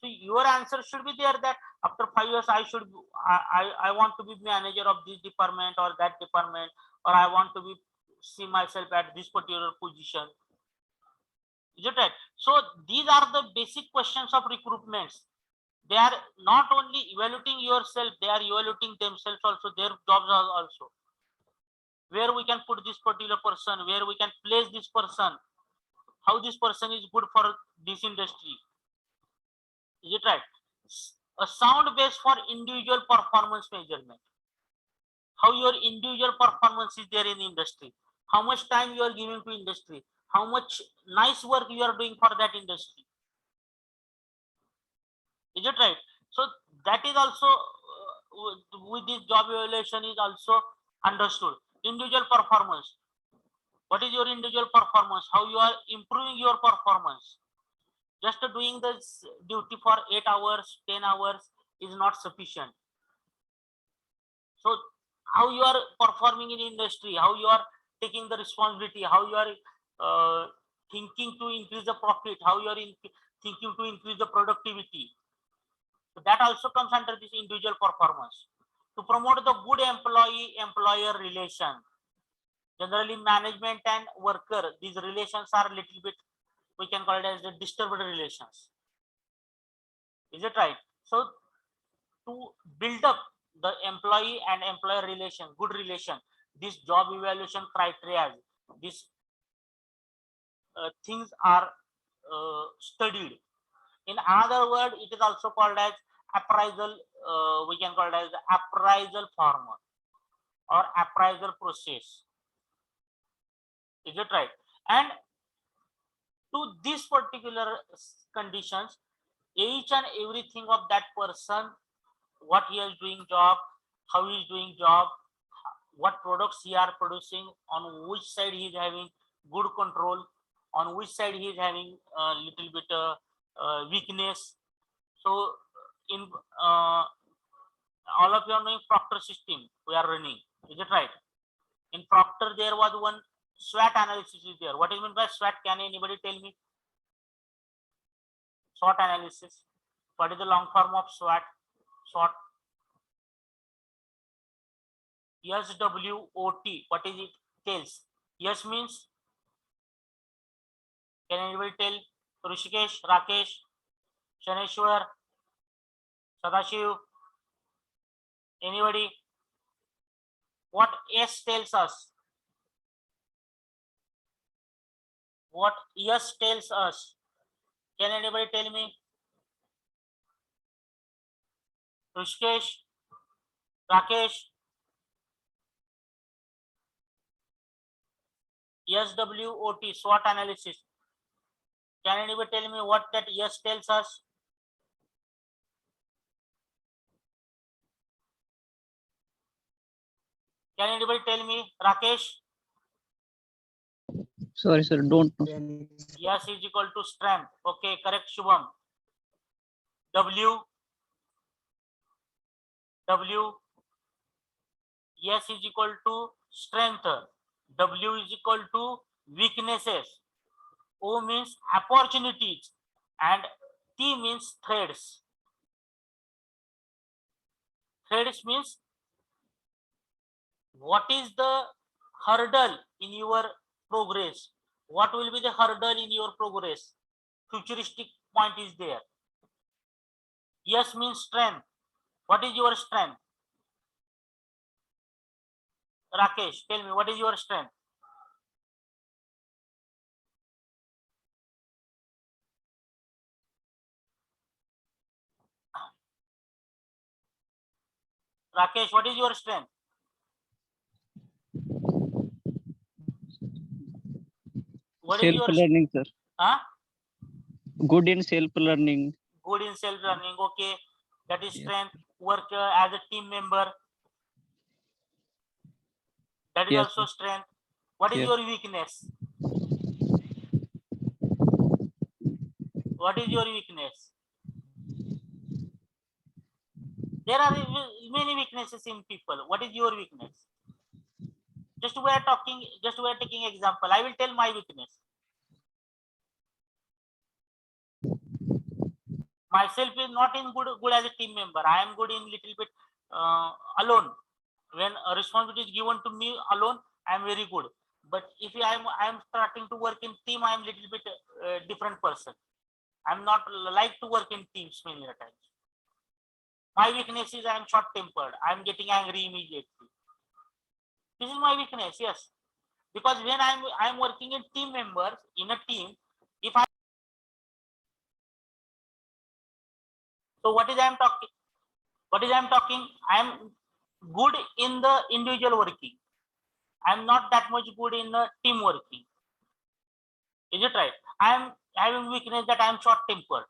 So your answer should be there that after 5 years I want to be manager of this department or that department, or I want to be see myself at this particular position. Is it right? So these are the basic questions of recruitments. They are not only evaluating yourself, they are evaluating themselves also, their jobs are also. Where we can put this particular person, where we can place this person, how this person is good for this industry. Is it right? A sound base for individual performance measurement. How your individual performance is there in the industry. How much time you are giving to industry. How much nice work you are doing for that industry. Is it right? So that is also with this job evaluation is also understood. Individual performance. What is your individual performance? How you are improving your performance? Just doing this duty for 8 hours, 10 hours is not sufficient. So how you are performing in industry, how you are taking the responsibility, how you are thinking to increase the profit, how you are thinking to increase the productivity. So that also comes under this individual performance. To promote the good employee-employer relation. Generally, management and worker, these relations are a little bit, we can call it as the disturbed relations. Is it right? So to build up the employee and employer relation, good relation, this job evaluation criteria, these things are studied. In another word, it is also called as appraisal. We can call it as the appraisal format or appraisal process. Is it right? And to these particular conditions, each and everything of that person, what he is doing job, how he is doing job, what products he are producing, on which side he is having good control, on which side he is having a little bit weakness. So in all of you are knowing Proctor system we are running. Is it right? In Proctor there was one SWOT analysis is there. What is meant by SWOT? Can anybody tell me? SWOT analysis. What is the long form of SWOT? SWOT. SWOT. What is it? Tells. Yes means. Can anybody tell? Rishikesh, Rakesh, Shaneshwar, Sadashiv. Anybody? What S tells us? What S tells us? Can anybody tell me? Rishikesh, Rakesh. SWOT, SWOT analysis. Can anybody tell me what that S tells us? Can anybody tell me? Rakesh? Sorry, sir, don't know. S is equal to strength. Okay, correct, Shubham. W. S is equal to strength. W is equal to weaknesses. O means opportunities. And T means threats. Threats means what is the hurdle in your progress? What will be the hurdle in your progress? Futuristic point is there. Yes means strength. What is your strength? Rakesh, tell me, what is your strength? Rakesh, what is your strength? What is your Self-learning, sir. huh? Good in self-learning. Good in self-learning. Okay, that is Yes. strength. Work as a team member. That is Yes, also sir. strength. What is Yes. your weakness? What is your weakness? There are many weaknesses in people. What is your weakness? Just we are talking, just we are taking example. I will tell my weakness. Myself is not in good as a team member. I am good in little bit alone. When a responsibility is given to me alone, I am very good. But if I am starting to work in team, I am little bit different person. I'm not like to work in teams many times. My weakness is I am short tempered. I am getting angry immediately. This is my weakness, yes. Because when I'm working in team members in a team, if I so what is I'm talking? What is I'm talking? I'm good in the individual working. I'm not that much good in the team working. Is it right? I'm having weakness that I'm short tempered.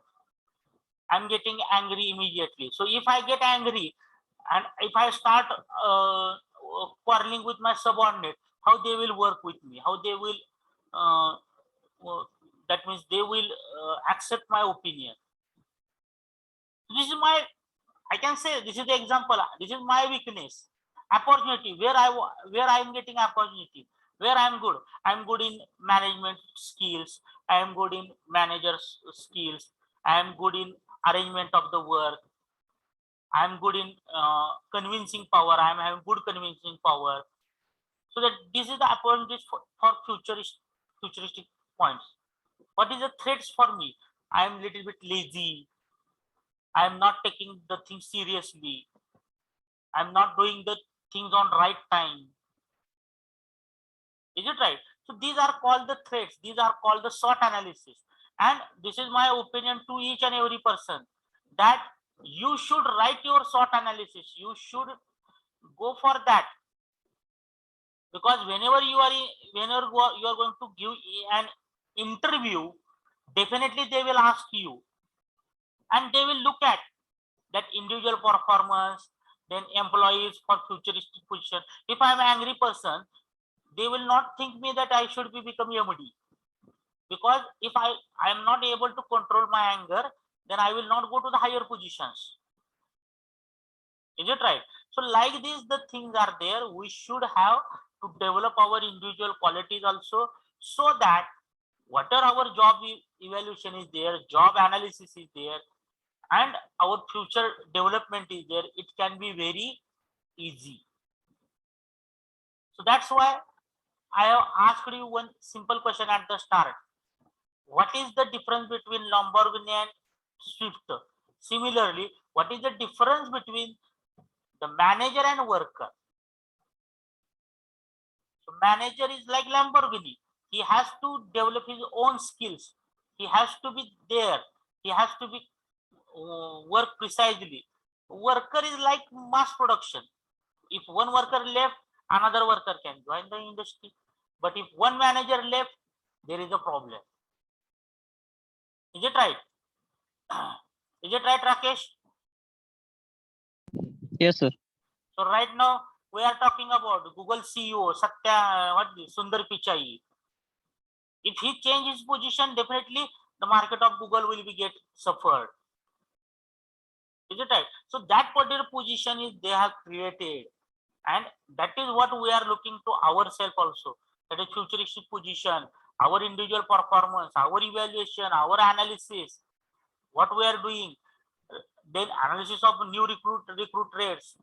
I'm getting angry immediately. So if I get angry and if I start quarreling with my subordinate, how they will work with me, how they will, uh, that means they will accept my opinion. This is my, I can say this is the example. This is my weakness. Opportunity where I am getting opportunity, where I am good. I am good in management skills. I am good in manager's skills. I am good in arrangement of the work. I am good in convincing power. I am having good convincing power. So that this is the opportunities for futuristic points. What is the threats for me? I am little bit lazy. I am not taking the thing seriously. I'm not doing the things on right time. Is it right? So these are called the threats. These are called the SWOT analysis. And this is my opinion to each and every person that you should write your SWOT analysis. You should go for that, because whenever whenever you are going to give an interview, definitely they will ask you, and they will look at that individual performance, then employees for futuristic position. If I'm an angry person, they will not think me that I should be become MD, because if I am not able to control my anger, then I will not go to the higher positions. Is it right? So like this, the things are there. We should have to develop our individual qualities also, so that whatever our job evaluation is there, job analysis is there, and our future development is there, it can be very easy. So that's why I have asked you one simple question at the start. What is the difference between Lamborghini and Swift? Similarly, what is the difference between the manager and worker? So manager is like Lamborghini. He has to develop his own skills. He has to be there. He has to be work precisely. Worker is like mass production. If one worker left, another worker can join the industry. But if one manager left, there is a problem. Is it right? Is it right, Rakesh? Yes, sir. So right now we are talking about Google CEO Satya Sundar Pichai. If he change his position, definitely the market of Google will be get suffered. Is it right? So that particular position is they have created, and that is what we are looking to ourselves also. That is futuristic position, our individual performance, our evaluation, our analysis, what we are doing, then analysis of new recruit rates,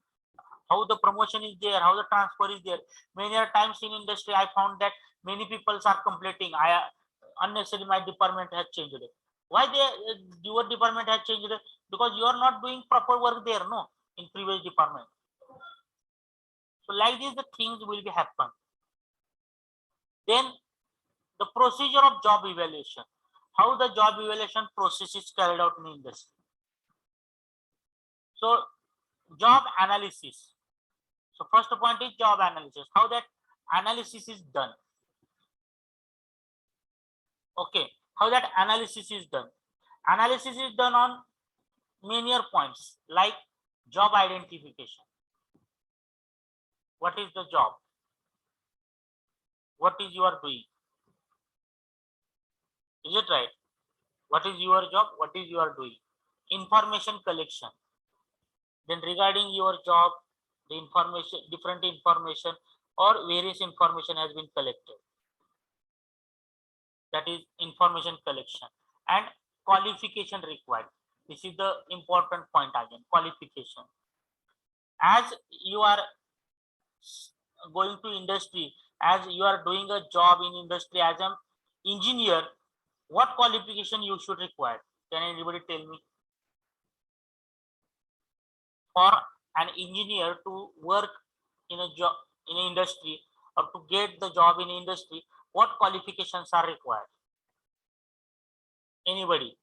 how the promotion is there, how the transfer is there. Many times in industry, I found that many people are complaining, I unnecessarily my department has changed. Why your department has changed? Because you are not doing proper work there, no, in previous department. So like this, the things will be happen. Then the procedure of job evaluation, how the job evaluation process is carried out in the industry. So job analysis. So first point is job analysis. How that analysis is done. Okay, how that analysis is done? Analysis is done on many points like job identification. What is the job? What is you are doing? Is it right? What is your job? What is you are doing? Information collection. Then regarding your job, the information, different information or various information has been collected. That is information collection. And qualification required. This is the important point again, qualification. As you are going to industry, as you are doing a job in industry as an engineer, what qualification you should require? Can anybody tell me? For an engineer to work in a job in an industry or to get the job in industry, what qualifications are required? Anybody?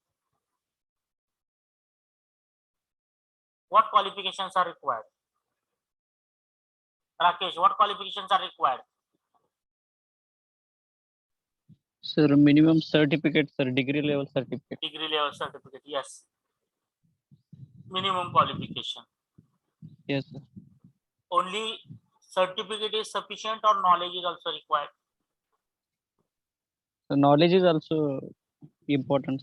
What qualifications are required? Rakesh, what qualifications are required? Sir, minimum certificate, sir, degree level certificate. Degree level certificate, yes. Minimum qualification. Yes, sir. Only certificate is sufficient or knowledge is also required? The knowledge is also important.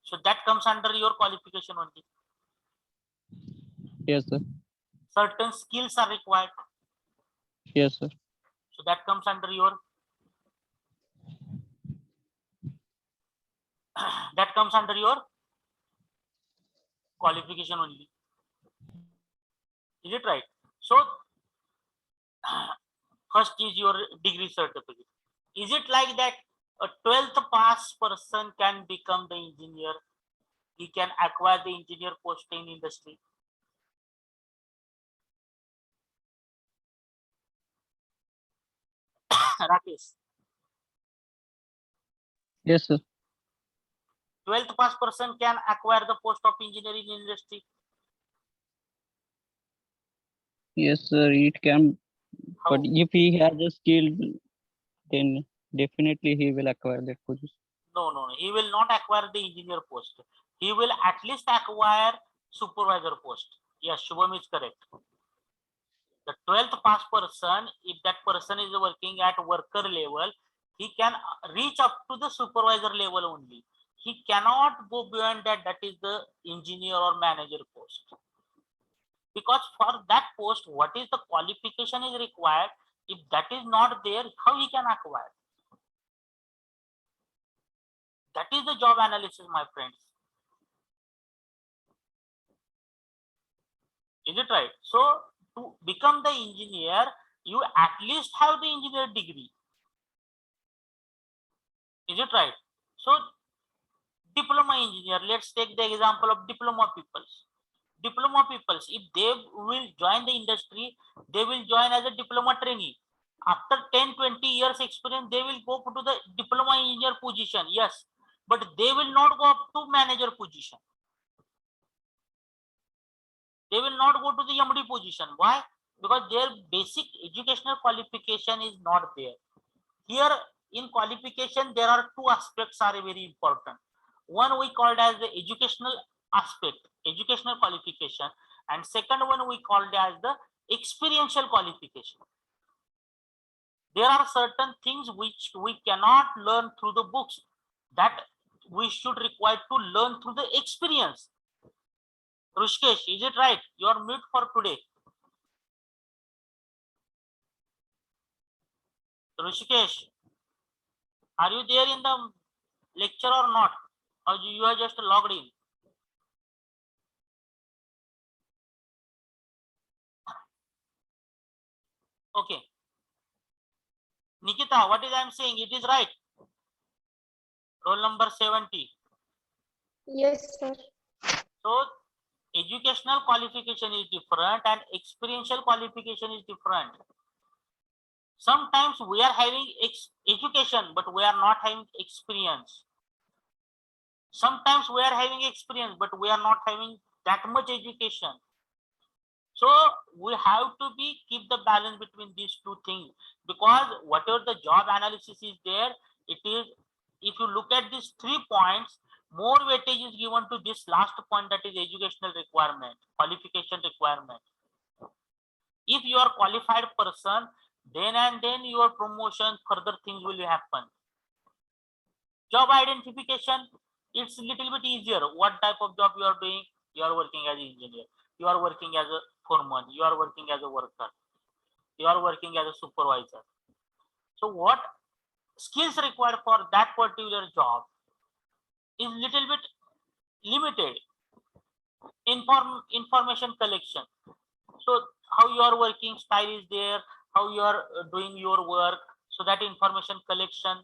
So that comes under your qualification only. Yes, sir. Certain skills are required. Yes, sir. So that comes under your that comes under your qualification only. Is it right? So first is your degree certificate. Is it like that a 12th pass person can become the engineer? He can acquire the engineer post in industry? Rakesh, Yes, sir. 12th pass person can acquire the post of engineering in industry? Yes, sir. It can, How? but if he has a skill, then definitely he will acquire that position. No. He will not acquire the engineer post. He will at least acquire supervisor post. Yes, Shubham is correct. The 12th pass person, if that person is working at worker level, he can reach up to the supervisor level only. He cannot go beyond that. That is the engineer or manager post. Because for that post, what is the qualification is required? If that is not there, how he can acquire? That is the job analysis, my friends. Is it right? So to become the engineer, you at least have the engineer degree. Is it right? So diploma engineer, let's take the example of diploma peoples. Diploma peoples, if they will join the industry, they will join as a diploma trainee. After 10-20 years experience, they will go to the diploma engineer position, yes, but they will not go up to manager position. They will not go to the MD position. Why? Because their basic educational qualification is not there. Here in qualification, there are two aspects are very important. One we called as the educational aspect, educational qualification, and second one we called as the experiential qualification. There are certain things which we cannot learn through the books, that we should require to learn through the experience. Rushkesh, is it right? You are mute for today. Rushikesh, are you there in the lecture or not? Or you are just logged in? Okay. Nikita, what is I am saying? It is right. Roll number 70. Yes, sir. So educational qualification is different and experiential qualification is different. Sometimes we are having education, but we are not having experience. Sometimes we are having experience, but we are not having that much education. So we have to be keep the balance between these two things, because whatever the job analysis is there, it is if you look at these 3 points, more weightage is given to this last point, that is educational requirement, qualification requirement. If you are qualified person, then and then your promotion, further things will happen. Job identification, it's a little bit easier. What type of job you are doing? You are working as an engineer, you are working as a foreman, you are working as a worker, you are working as a supervisor. So what skills required for that particular job is little bit limited. Information collection, so how your working style is there, how you are doing your work, so that information collection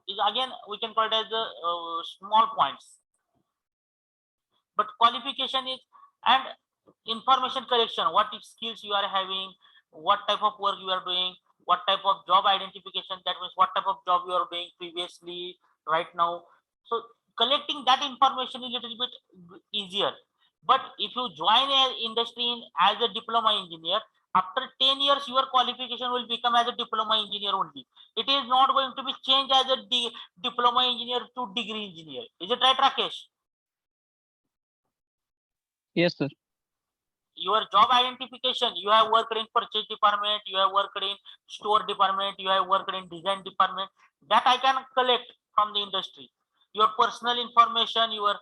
is, again, we can call it as a small points. But qualification is, and information collection, what skills you are having, what type of work you are doing, what type of job identification, that means what type of job you are doing previously, right now. So collecting that information is a little bit easier. But if you join an industry as a diploma engineer, after 10 years your qualification will become as a diploma engineer only. It is not going to be changed as a diploma engineer to degree engineer. Is it right, Rakesh? Yes, sir. Your job identification, you have worked in purchase department, you have worked in store department, you have worked in design department, that I can collect from the industry. Your personal information, your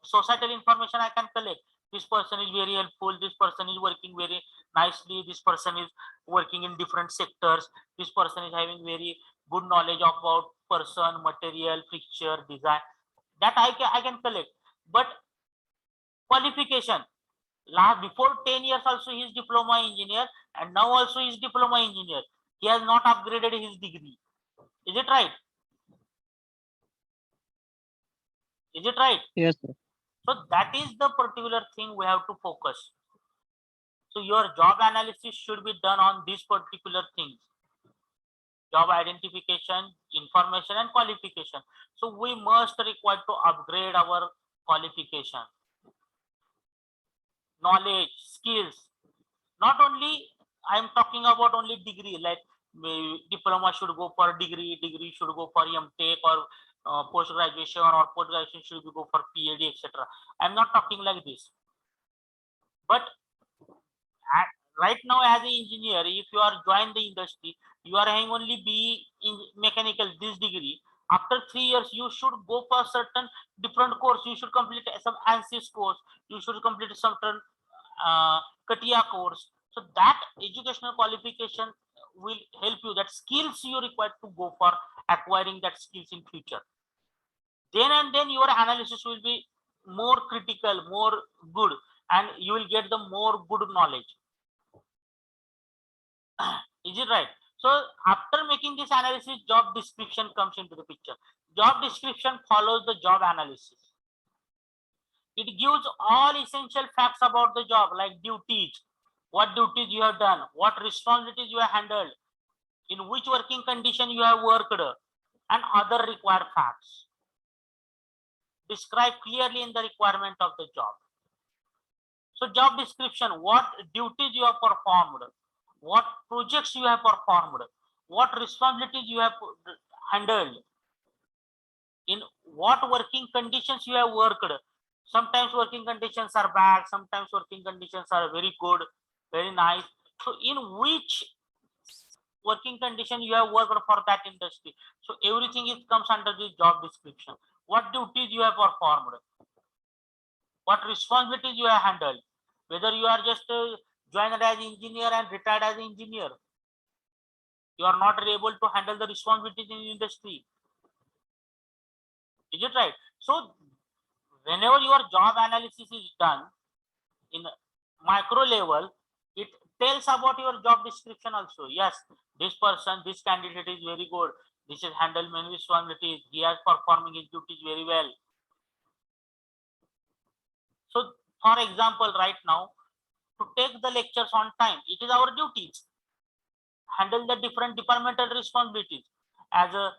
societal information I can collect. This person is very helpful, this person is working very nicely, this person is working in different sectors, this person is having very good knowledge about person, material, fixture, design, that I can collect. But qualification, before 10 years also he is diploma engineer, and now also he is diploma engineer, he has not upgraded his degree. Is it right? Is it right? Yes, sir. So that is the particular thing we have to focus. So your job analysis should be done on these particular things: job identification, information, and qualification. So we must require to upgrade our qualification, knowledge, skills. Not only I'm talking about only degree, like diploma should go for degree, degree should go for MTech, or post graduation, or post graduation should go for PhD, etc. I'm not talking like this. But right now as an engineer, if you are joined the industry, you are having only BE in mechanical, this degree. After 3 years you should go for certain different course, you should complete some ANSYS course, you should complete certain CATIA course. So that educational qualification will help you, that skills you require to go for acquiring that skills in future. Then and then your analysis will be more critical, more good, and you will get the more good knowledge. Is it right? So after making this analysis, job description comes into the picture. Job description follows the job analysis. It gives all essential facts about the job, like duties, what duties you have done, what responsibilities you have handled, in which working condition you have worked, and other required facts. Describe clearly in the requirement of the job. So job description, what duties you have performed, what projects you have performed, what responsibilities you have handled, in what working conditions you have worked. Sometimes working conditions are bad, sometimes working conditions are very good, very nice. So in which working condition you have worked for that industry. So everything is comes under the job description. What duties you have performed, what responsibilities you have handled, whether you are just joined as engineer and retired as engineer, you are not able to handle the responsibilities in the industry. Is it right? So whenever your job analysis is done in micro level, it tells about your job description also. Yes, this person, this candidate is very good, this is handled many responsibilities, he is performing his duties very well. So for example, right now, to take the lectures on time, it is our duties. Handle the different departmental responsibilities as a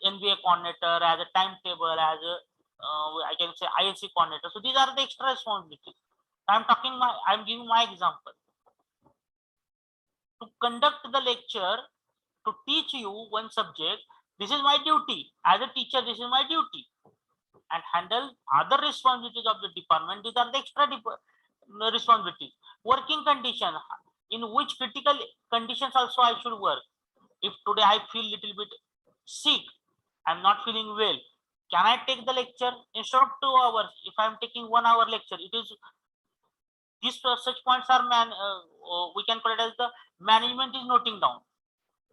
NBA coordinator, as a timetable, as a I can say ISC coordinator. So these are the extra responsibilities. I'm giving my example. To conduct the lecture, to teach you one subject, This is my duty as a teacher. This is my duty, and handle other responsibilities of the department. These are the extra responsibilities. Working condition, in which critical conditions also I should work. If today I feel little bit sick, I'm not feeling well, can I take the lecture instead of 2 hours? If I'm taking 1 hour lecture, it is these such points are we can call it as the management is noting down.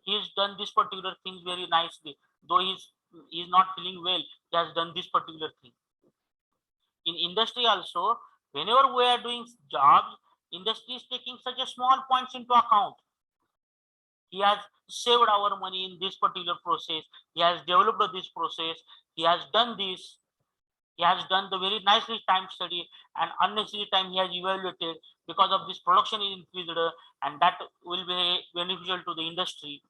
He's done this particular thing very nicely, though he's not feeling well, he has done this particular thing. In industry also, whenever we are doing jobs, industry is taking such a small points into account. He has saved our money in this particular process, he has developed this process, he has done this, he has done the very nicely time study, and unnecessary time he has evaluated. Because of this, production is increased, and that will be beneficial to the industry.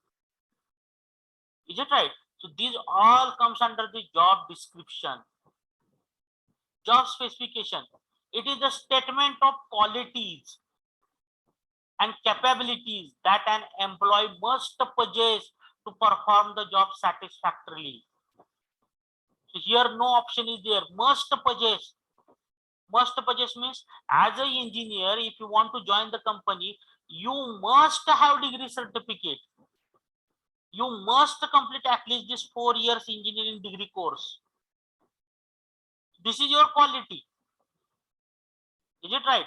Is it right? So these all comes under the job description. Job specification, it is a statement of qualities and capabilities that an employee must possess to perform the job satisfactorily. So here no option is there, must possess. Must possess means, as an engineer, if you want to join the company, you must have degree certificate. You must complete at least this 4 years engineering degree course. This is your quality. Is it right?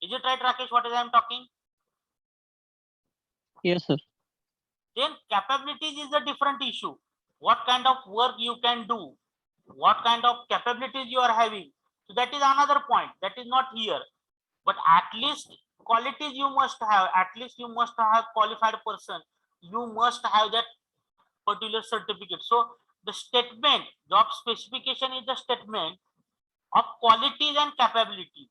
Is it right, Rakesh, what is I am talking? Yes, sir. Then capabilities is a different issue. What kind of work you can do, what kind of capabilities you are having. So that is another point, that is not here. But at least qualities you must have, at least you must have qualified person, you must have that particular certificate. So the statement, job specification is the statement of qualities and capabilities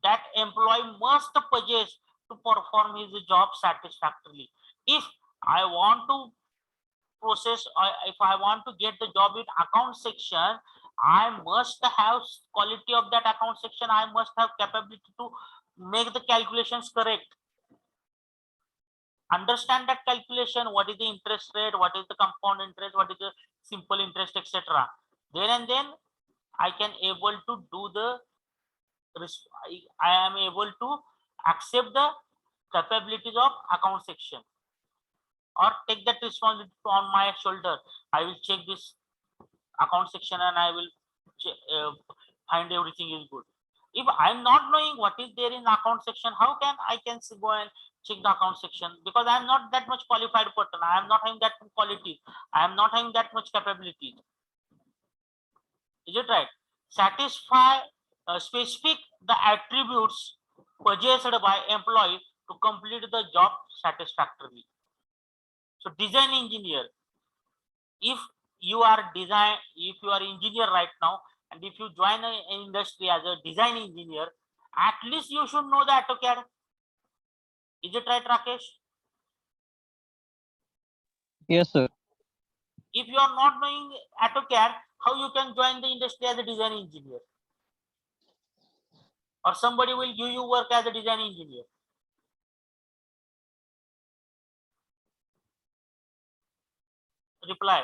that employee must possess to perform his job satisfactorily. If I want to process, if I want to get the job in account section, I must have quality of that account section, I must have capability to make the calculations correct, understand that calculation, what is the interest rate, what is the compound interest, what is the simple interest, etc. Then and then I can able to do the I am able to accept the capabilities of account section, or take that responsibility on my shoulder. I will check this account section and I will find everything is good. If I'm not knowing what is there in account section, how can I go and check the account section? Because I am not that much qualified person, I am not having that quality, I am not having that much capability. Is it right? Satisfy, specific the attributes possessed by employee to complete the job satisfactorily. So design engineer, if you are engineer right now, and if you join an industry as a design engineer, at least you should know the AutoCAD. Is it right, Rakesh? Yes, sir. If you are not knowing AutoCAD, how you can join the industry as a design engineer? Or somebody will give you work as a design engineer? Reply.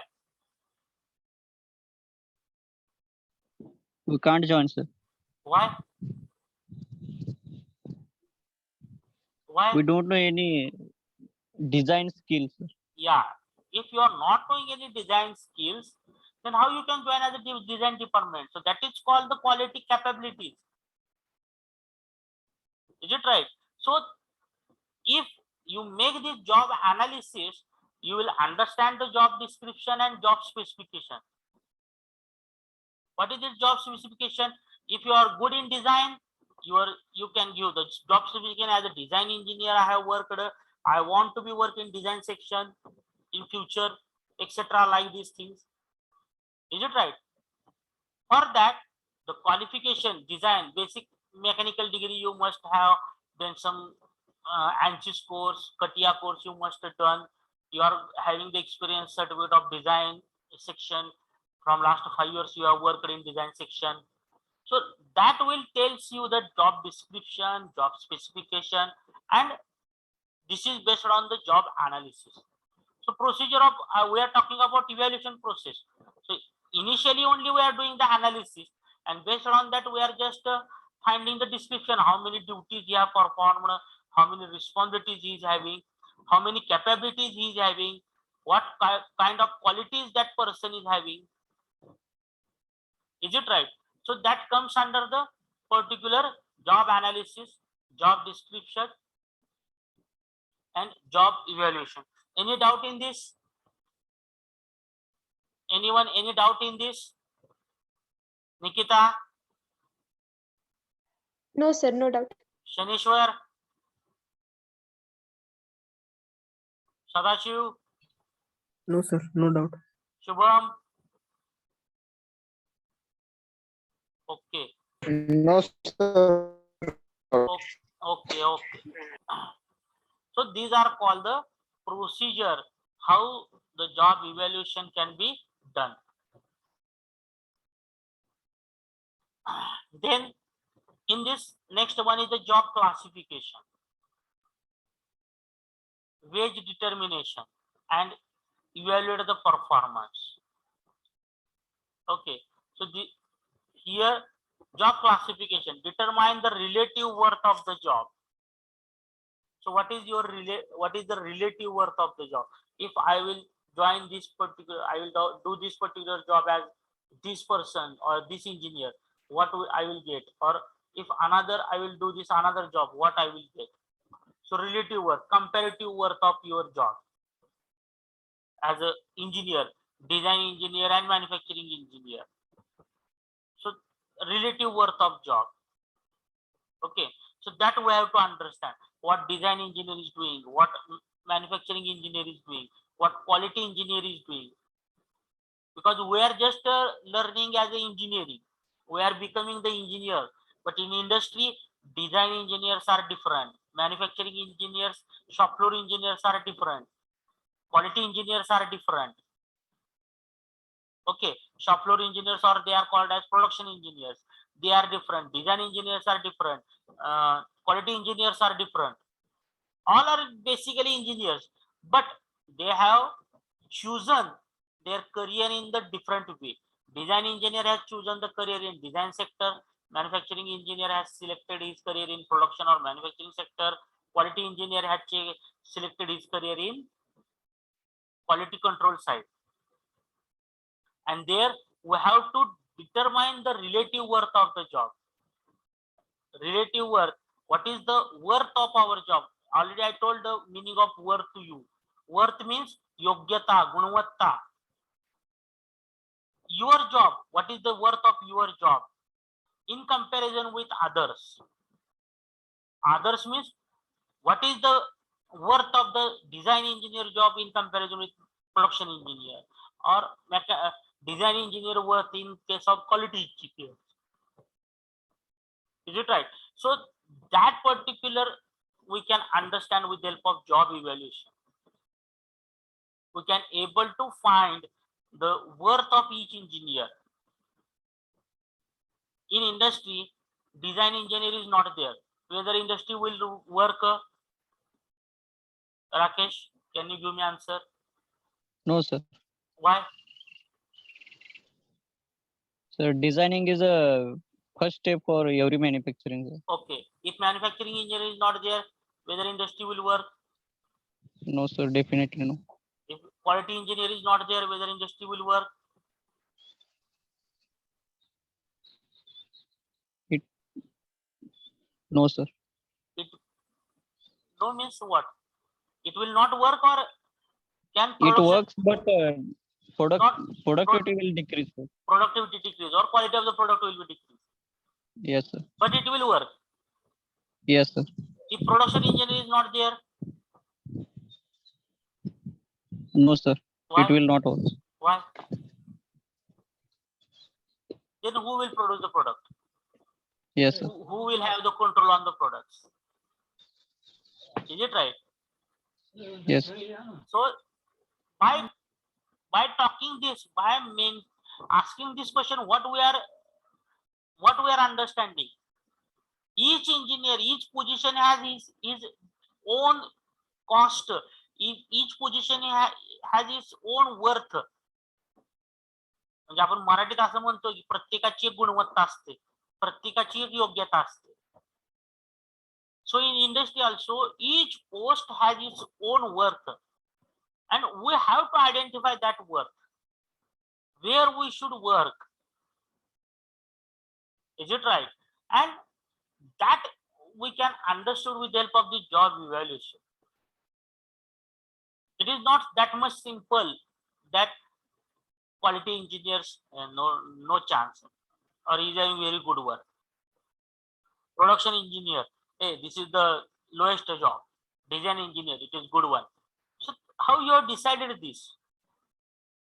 We can't join, sir. Why? Why? We don't know any design skills, sir. Yeah, if you are not knowing any design skills, then how you can join as a design department? So that is called the quality capabilities. Is it right? So if you make this job analysis, you will understand the job description and job specification. What is this job specification? If you are good in design, you can give the job specification as a design engineer. I have worked, I want to be working design section in future, etc. Like these things. Is it right? For that, the qualification, design, basic mechanical degree you must have, then some ANSYS course, CATIA course you must have done. You are having the experience certificate of design section. From last 5 years you have worked in design section. So that will tells you the job description, job specification, and this is based on the job analysis. So procedure of we are talking about evaluation process. So initially only we are doing the analysis, and based on that we are just finding the description, how many duties he have performed, how many responsibilities he is having, how many capabilities he is having, what kind of qualities that person is having. Is it right? So that comes under the particular job analysis, job description, and job evaluation. Any doubt in this? Anyone, any doubt in this? Nikita, No, sir, no doubt. Shanishwar, Sadashiv, No, sir, no doubt. Shubham. Okay, No, sir. okay, okay. So these are called the procedure, how the job evaluation can be done. Then in this next one is the job classification, wage determination, and evaluate the performance. Okay, so here job classification determine the relative worth of the job. So what is the relative worth of the job? If I will join this particular, I will do this particular job as this person or this engineer, what I will get? Or if another, I will do this another job, what I will get? So relative worth, comparative worth of your job as a engineer, design engineer and manufacturing engineer. So relative worth of job. Okay, so that we have to understand what design engineer is doing, what manufacturing engineer is doing, what quality engineer is doing. Because we are just learning as a engineering, we are becoming the engineer. But in industry, design engineers are different, manufacturing engineers, shop floor engineers are different, quality engineers are different. Okay, shop floor engineers, or they are called as production engineers, they are different. Design engineers are different, quality engineers are different. All are basically engineers, but they have chosen their career in the different way. Design engineer has chosen the career in design sector, manufacturing engineer has selected his career in production or manufacturing sector, quality engineer had selected his career in quality control side. And there we have to determine the relative worth of the job. Relative worth, what is the worth of our job? Already I told the meaning of worth to you. Worth means yogyata, gunavatta. Your job, what is the worth of your job in comparison with others? Others means what is the worth of the design engineer job in comparison with production engineer, or design engineer worth in case of quality engineer. Is it right? So that particular we can understand with the help of job evaluation. We can able to find the worth of each engineer. In industry, design engineer is not there. Whether industry will work, Rakesh, can you give me answer? No, sir. Why? So designing is a first step for every manufacturing, sir. Okay, if manufacturing engineer is not there, whether industry will work? No, sir, definitely no. If quality engineer is not there, whether industry will work? No, sir. It no means what? It will not work, or can It production works, but not productivity will decrease, sir. productivity decrease, or quality of the product will be decreased? Yes, sir. But it will work. Yes, sir. If production engineer is not there, No, sir. why? It will not work. Why? Then who will produce the product? Yes, sir. Who will have the control on the products? Is it right? Yes. So by talking this, by asking this question, what we are understanding? Each engineer, each position has his own cost, each position has its own worth. म्हणजे आपण मराठीत असं म्हणतो की प्रत्येकाची एक गुणवत्ता असते, प्रत्येकाची एक योग्यता असते. So in industry also, each post has its own worth, and we have to identify that worth, where we should work. Is it right? And that we can understood with the help of the job evaluation. It is not that much simple that quality engineers no chance or is having very good work. Production engineer, hey, this is the lowest job. Design engineer, it is good one. So how you have decided this?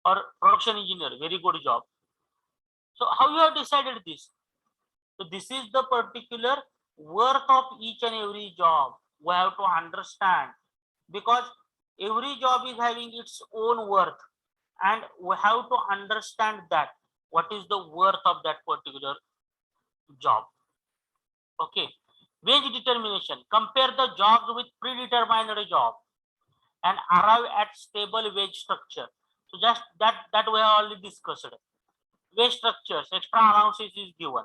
Or production engineer, very good job. So how you have decided this? So this is the particular worth of each and every job. We have to understand, because every job is having its own worth, and we have to understand that what is the worth of that particular job. Okay. Wage determination. Compare the jobs with predetermined job and arrive at stable wage structure. So just that we have already discussed. Wage structures, extra allowances is given.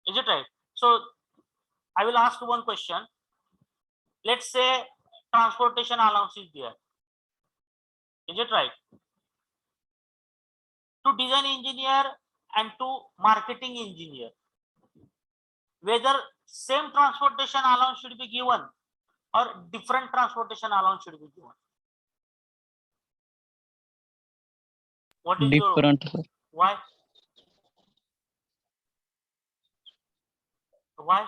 Is it right? So I will ask one question. Let's say transportation allowance is there. Is it right? To design engineer and to marketing engineer, whether same transportation allowance should be given or different transportation allowance should be given. What is your Different, sir. why? Why?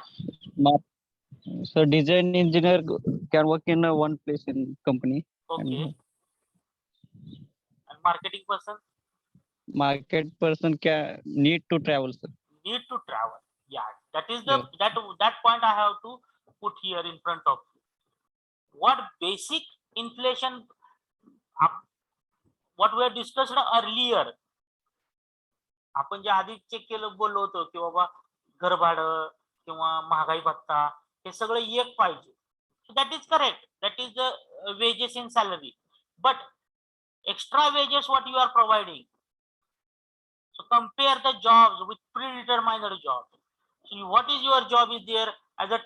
Ma- So design engineer can work in one place in company, Okay. and And marketing person market person can need to travel, sir. need to travel. Yeah, that is the Yeah. that point I have to put here in front of you. What basic inflation, what we have discussed earlier, आपण जे आधी check केलं बोललो होतो की बाबा घर भाडं किंवा महागाई भत्ता हे सगळं एक पाहिजे. That is correct, that is the wages in salary, but extra wages what you are providing. So compare the jobs with predetermined jobs. So what is your job is there as a,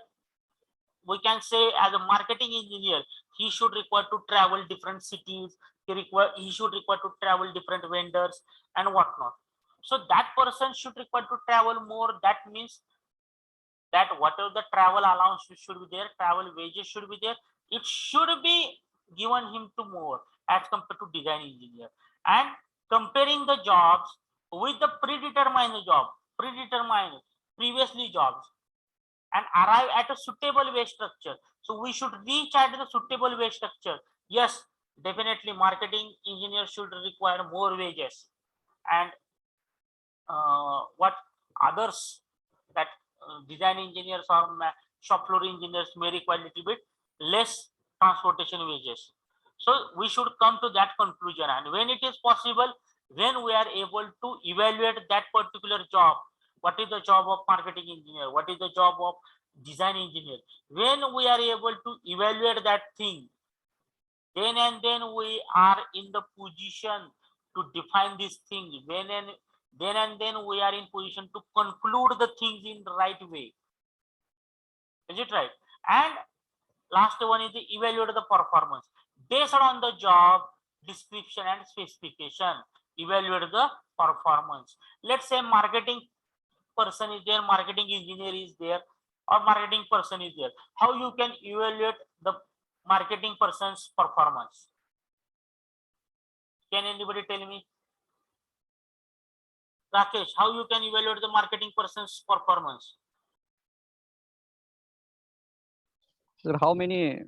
we can say as a marketing engineer, he should require to travel different cities, he should require to travel different vendors and whatnot. So that person should require to travel more. That means that whatever the travel allowance should be there, travel wages should be there, it should be given him to more as compared to design engineer. And comparing the jobs with the predetermined job, predetermined previously jobs, and arrive at a suitable wage structure. So we should reach at the suitable wage structure. Yes, definitely marketing engineer should require more wages, and what others, that design engineers or shop floor engineers may require a little bit less transportation wages. So we should come to that conclusion, and when it is possible, when we are able to evaluate that particular job, what is the job of marketing engineer, what is the job of design engineer, when we are able to evaluate that thing, then and then we are in the position to define this thing, then and then we are in position to conclude the things in the right way. Is it right? And last one is the evaluate the performance based on the job description and specification. Evaluate the performance. Let's say marketing person is there, marketing engineer is there, or marketing person is there. How you can evaluate the marketing person's performance? Can anybody tell me? Rakesh, how you can evaluate the marketing person's performance? Sir, how many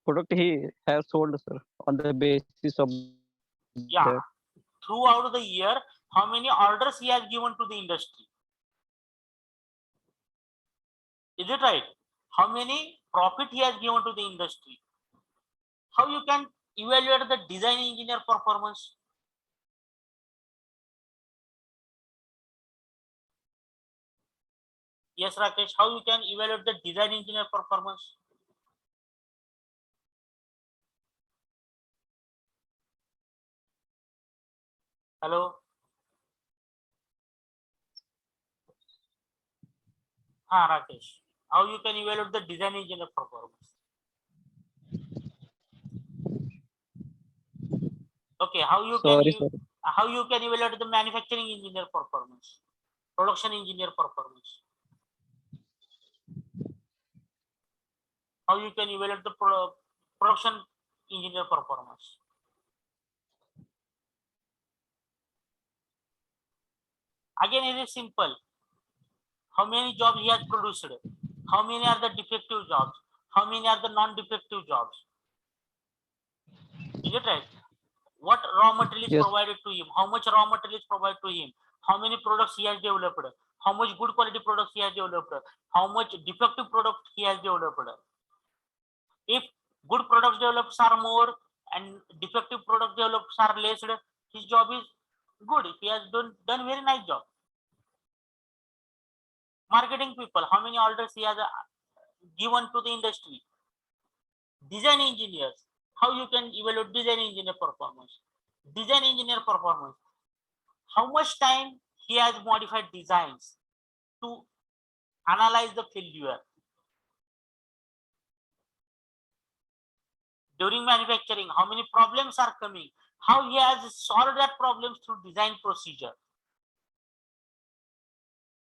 product he has sold, sir, on the basis of Yeah, that. throughout the year, how many orders he has given to the industry? Is it right? How many profit he has given to the industry? How you can evaluate the design engineer performance? Yes, Rakesh, how you can evaluate the design engineer performance? Hello. Rakesh. How you can evaluate the design engineer performance? Okay, how you can Sorry, sir. how you can evaluate the manufacturing engineer performance, production engineer performance? How you can evaluate the production engineer performance? Again, it is simple. How many jobs he has produced? How many are the defective jobs? How many are the non-defective jobs? Is it right? What raw material is Yes. provided to him? How much raw material is provided to him? How many products he has developed? How much good quality products he has developed? How much defective products he has developed? If good products developed are more and defective products developed are less, his job is good. He has done very nice job. Marketing people, how many orders he has given to the industry? Design engineers, how you can evaluate design engineer performance? Design engineer performance, how much time he has modified designs to analyze the failure? During manufacturing, how many problems are coming? How he has solved that problems through design procedure?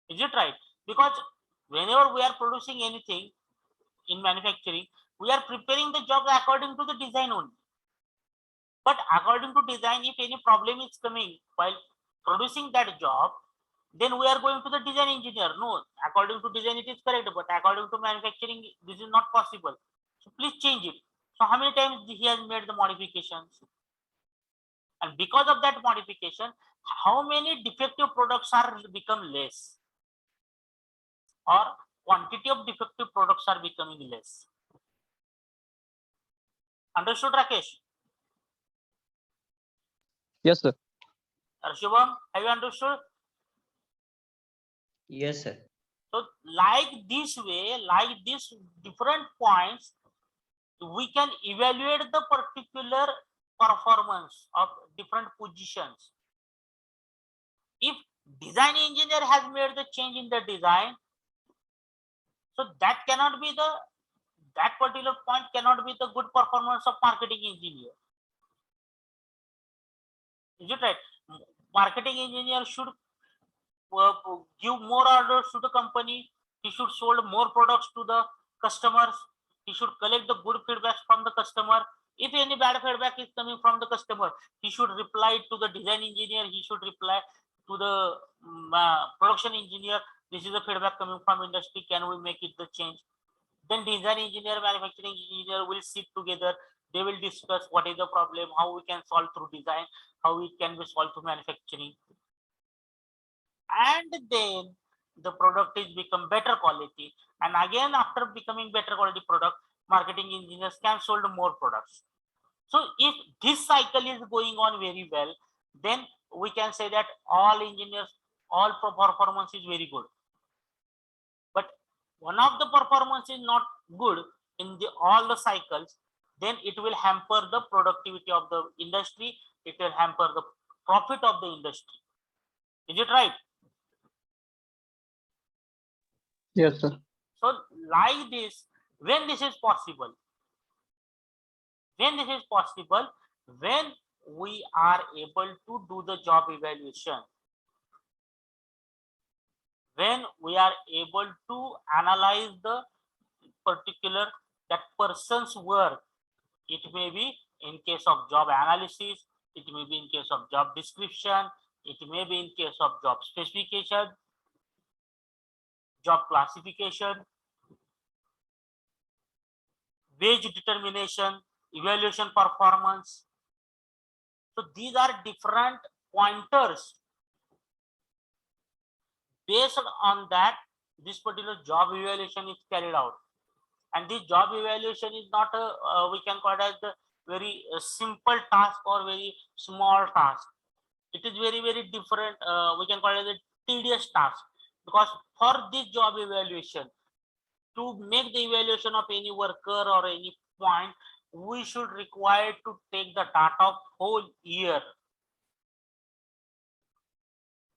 Is it right? Because whenever we are producing anything in manufacturing, we are preparing the job according to the design only. But according to design, if any problem is coming while producing that job, then we are going to the design engineer. No, according to design it is correct, but according to manufacturing, this is not possible. So please change it. So how many times he has made the modifications? And because of that modification, how many defective products are become less? Or quantity of defective products are becoming less? Understood, Rakesh? Yes, sir. Shubham, have you understood? Yes, sir. So like this way, like these different points, we can evaluate the particular performance of different positions. If design engineer has made the change in the design, so that cannot be the, that particular point cannot be the good performance of marketing engineer. Is it right? Marketing engineer should give more orders to the company. He should sold more products to the customers. He should collect the good feedback from the customer. If any bad feedback is coming from the customer, he should reply to the design engineer. He should reply to the production engineer. This is the feedback coming from industry. Can we make it the change? Then design engineer, manufacturing engineer will sit together. They will discuss what is the problem, how we can solve through design, how it can be solved through manufacturing, and then the product is become better quality. And again, after becoming better quality product, marketing engineers can sold more products. So if this cycle is going on very well, then we can say that all engineers, all performance is very good. But one of the performance is not good in the all the cycles, then it will hamper the productivity of the industry. It will hamper the profit of the industry. Is it right? Yes, sir. So like this, when this is possible, when this is possible, when we are able to do the job evaluation, when we are able to analyze the particular that person's work. It may be in case of job analysis, it may be in case of job description, it may be in case of job specification, job classification, wage determination, evaluation performance. So these are different pointers. Based on that, this particular job evaluation is carried out. And this job evaluation is not a, we can call it as the very simple task or very small task. It is very, very different. We can call it as a tedious task. Because for this job evaluation, to make the evaluation of any worker or any point, we should require to take the data of whole year.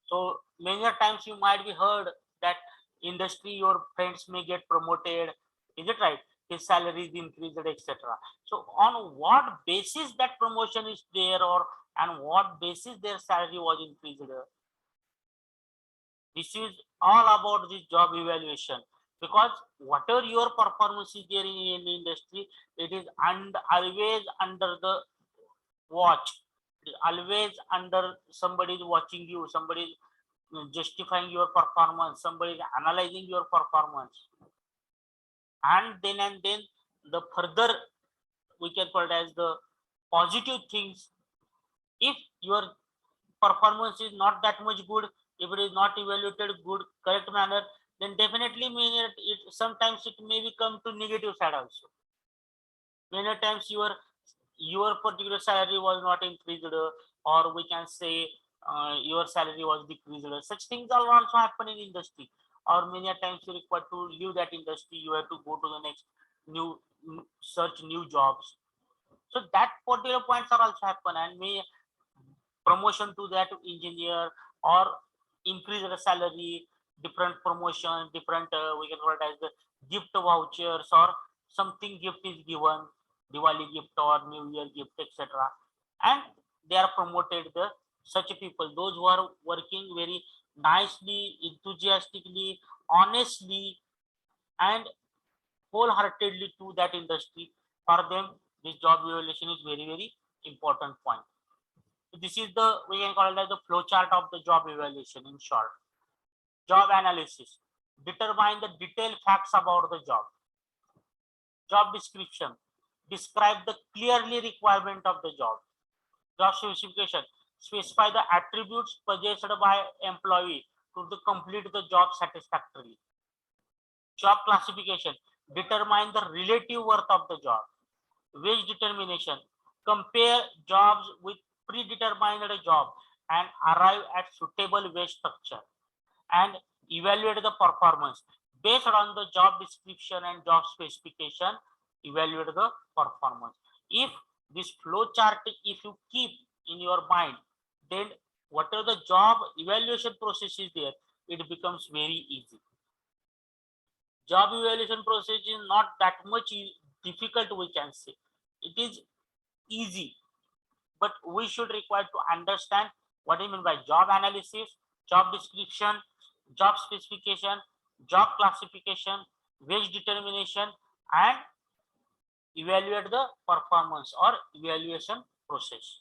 So many a times you might be heard that industry your friends may get promoted. Is it right? His salary is increased, etc. So on what basis that promotion is there, or and what basis their salary was increased? This is all about this job evaluation, because whatever your performance is there in the industry, it is always under the watch. It is always under somebody is watching you, somebody is justifying your performance, somebody is analyzing your performance, and then the further we can call it as the positive things. If your performance is not that much good, if it is not evaluated good correct manner, then definitely mean it sometimes it may become to negative side also. Many times your particular salary was not increased, or we can say your salary was decreased. Such things are also happen in industry, or many a times you require to leave that industry, you have to go to the next new search new jobs. So that particular points are also happen, and may promotion to that engineer, or increase the salary, different promotion, different we can call it as the gift vouchers, or something gift is given, Diwali gift or New Year gift, etc. And they are promoted the such people, those who are working very nicely, enthusiastically, honestly, and wholeheartedly to that industry. For them, this job evaluation is very important point. So this is the we can call it as the flow chart of the job evaluation in short. Job analysis. Determine the detailed facts about the job. Job description. Describe the clearly requirement of the job. Job specification. Specify the attributes possessed by employee to complete the job satisfactorily. Job classification. Determine the relative worth of the job. Wage determination. Compare jobs with predetermined job and arrive at suitable wage structure, and evaluate the performance based on the job description and job specification. Evaluate the performance. If this flow chart if you keep in your mind, then whatever the job evaluation process is there, it becomes very easy. Job evaluation process is not that much difficult, we can say. It is easy, but we should require to understand what I mean by job analysis, job description, job specification, job classification, wage determination, and evaluate the performance or evaluation process.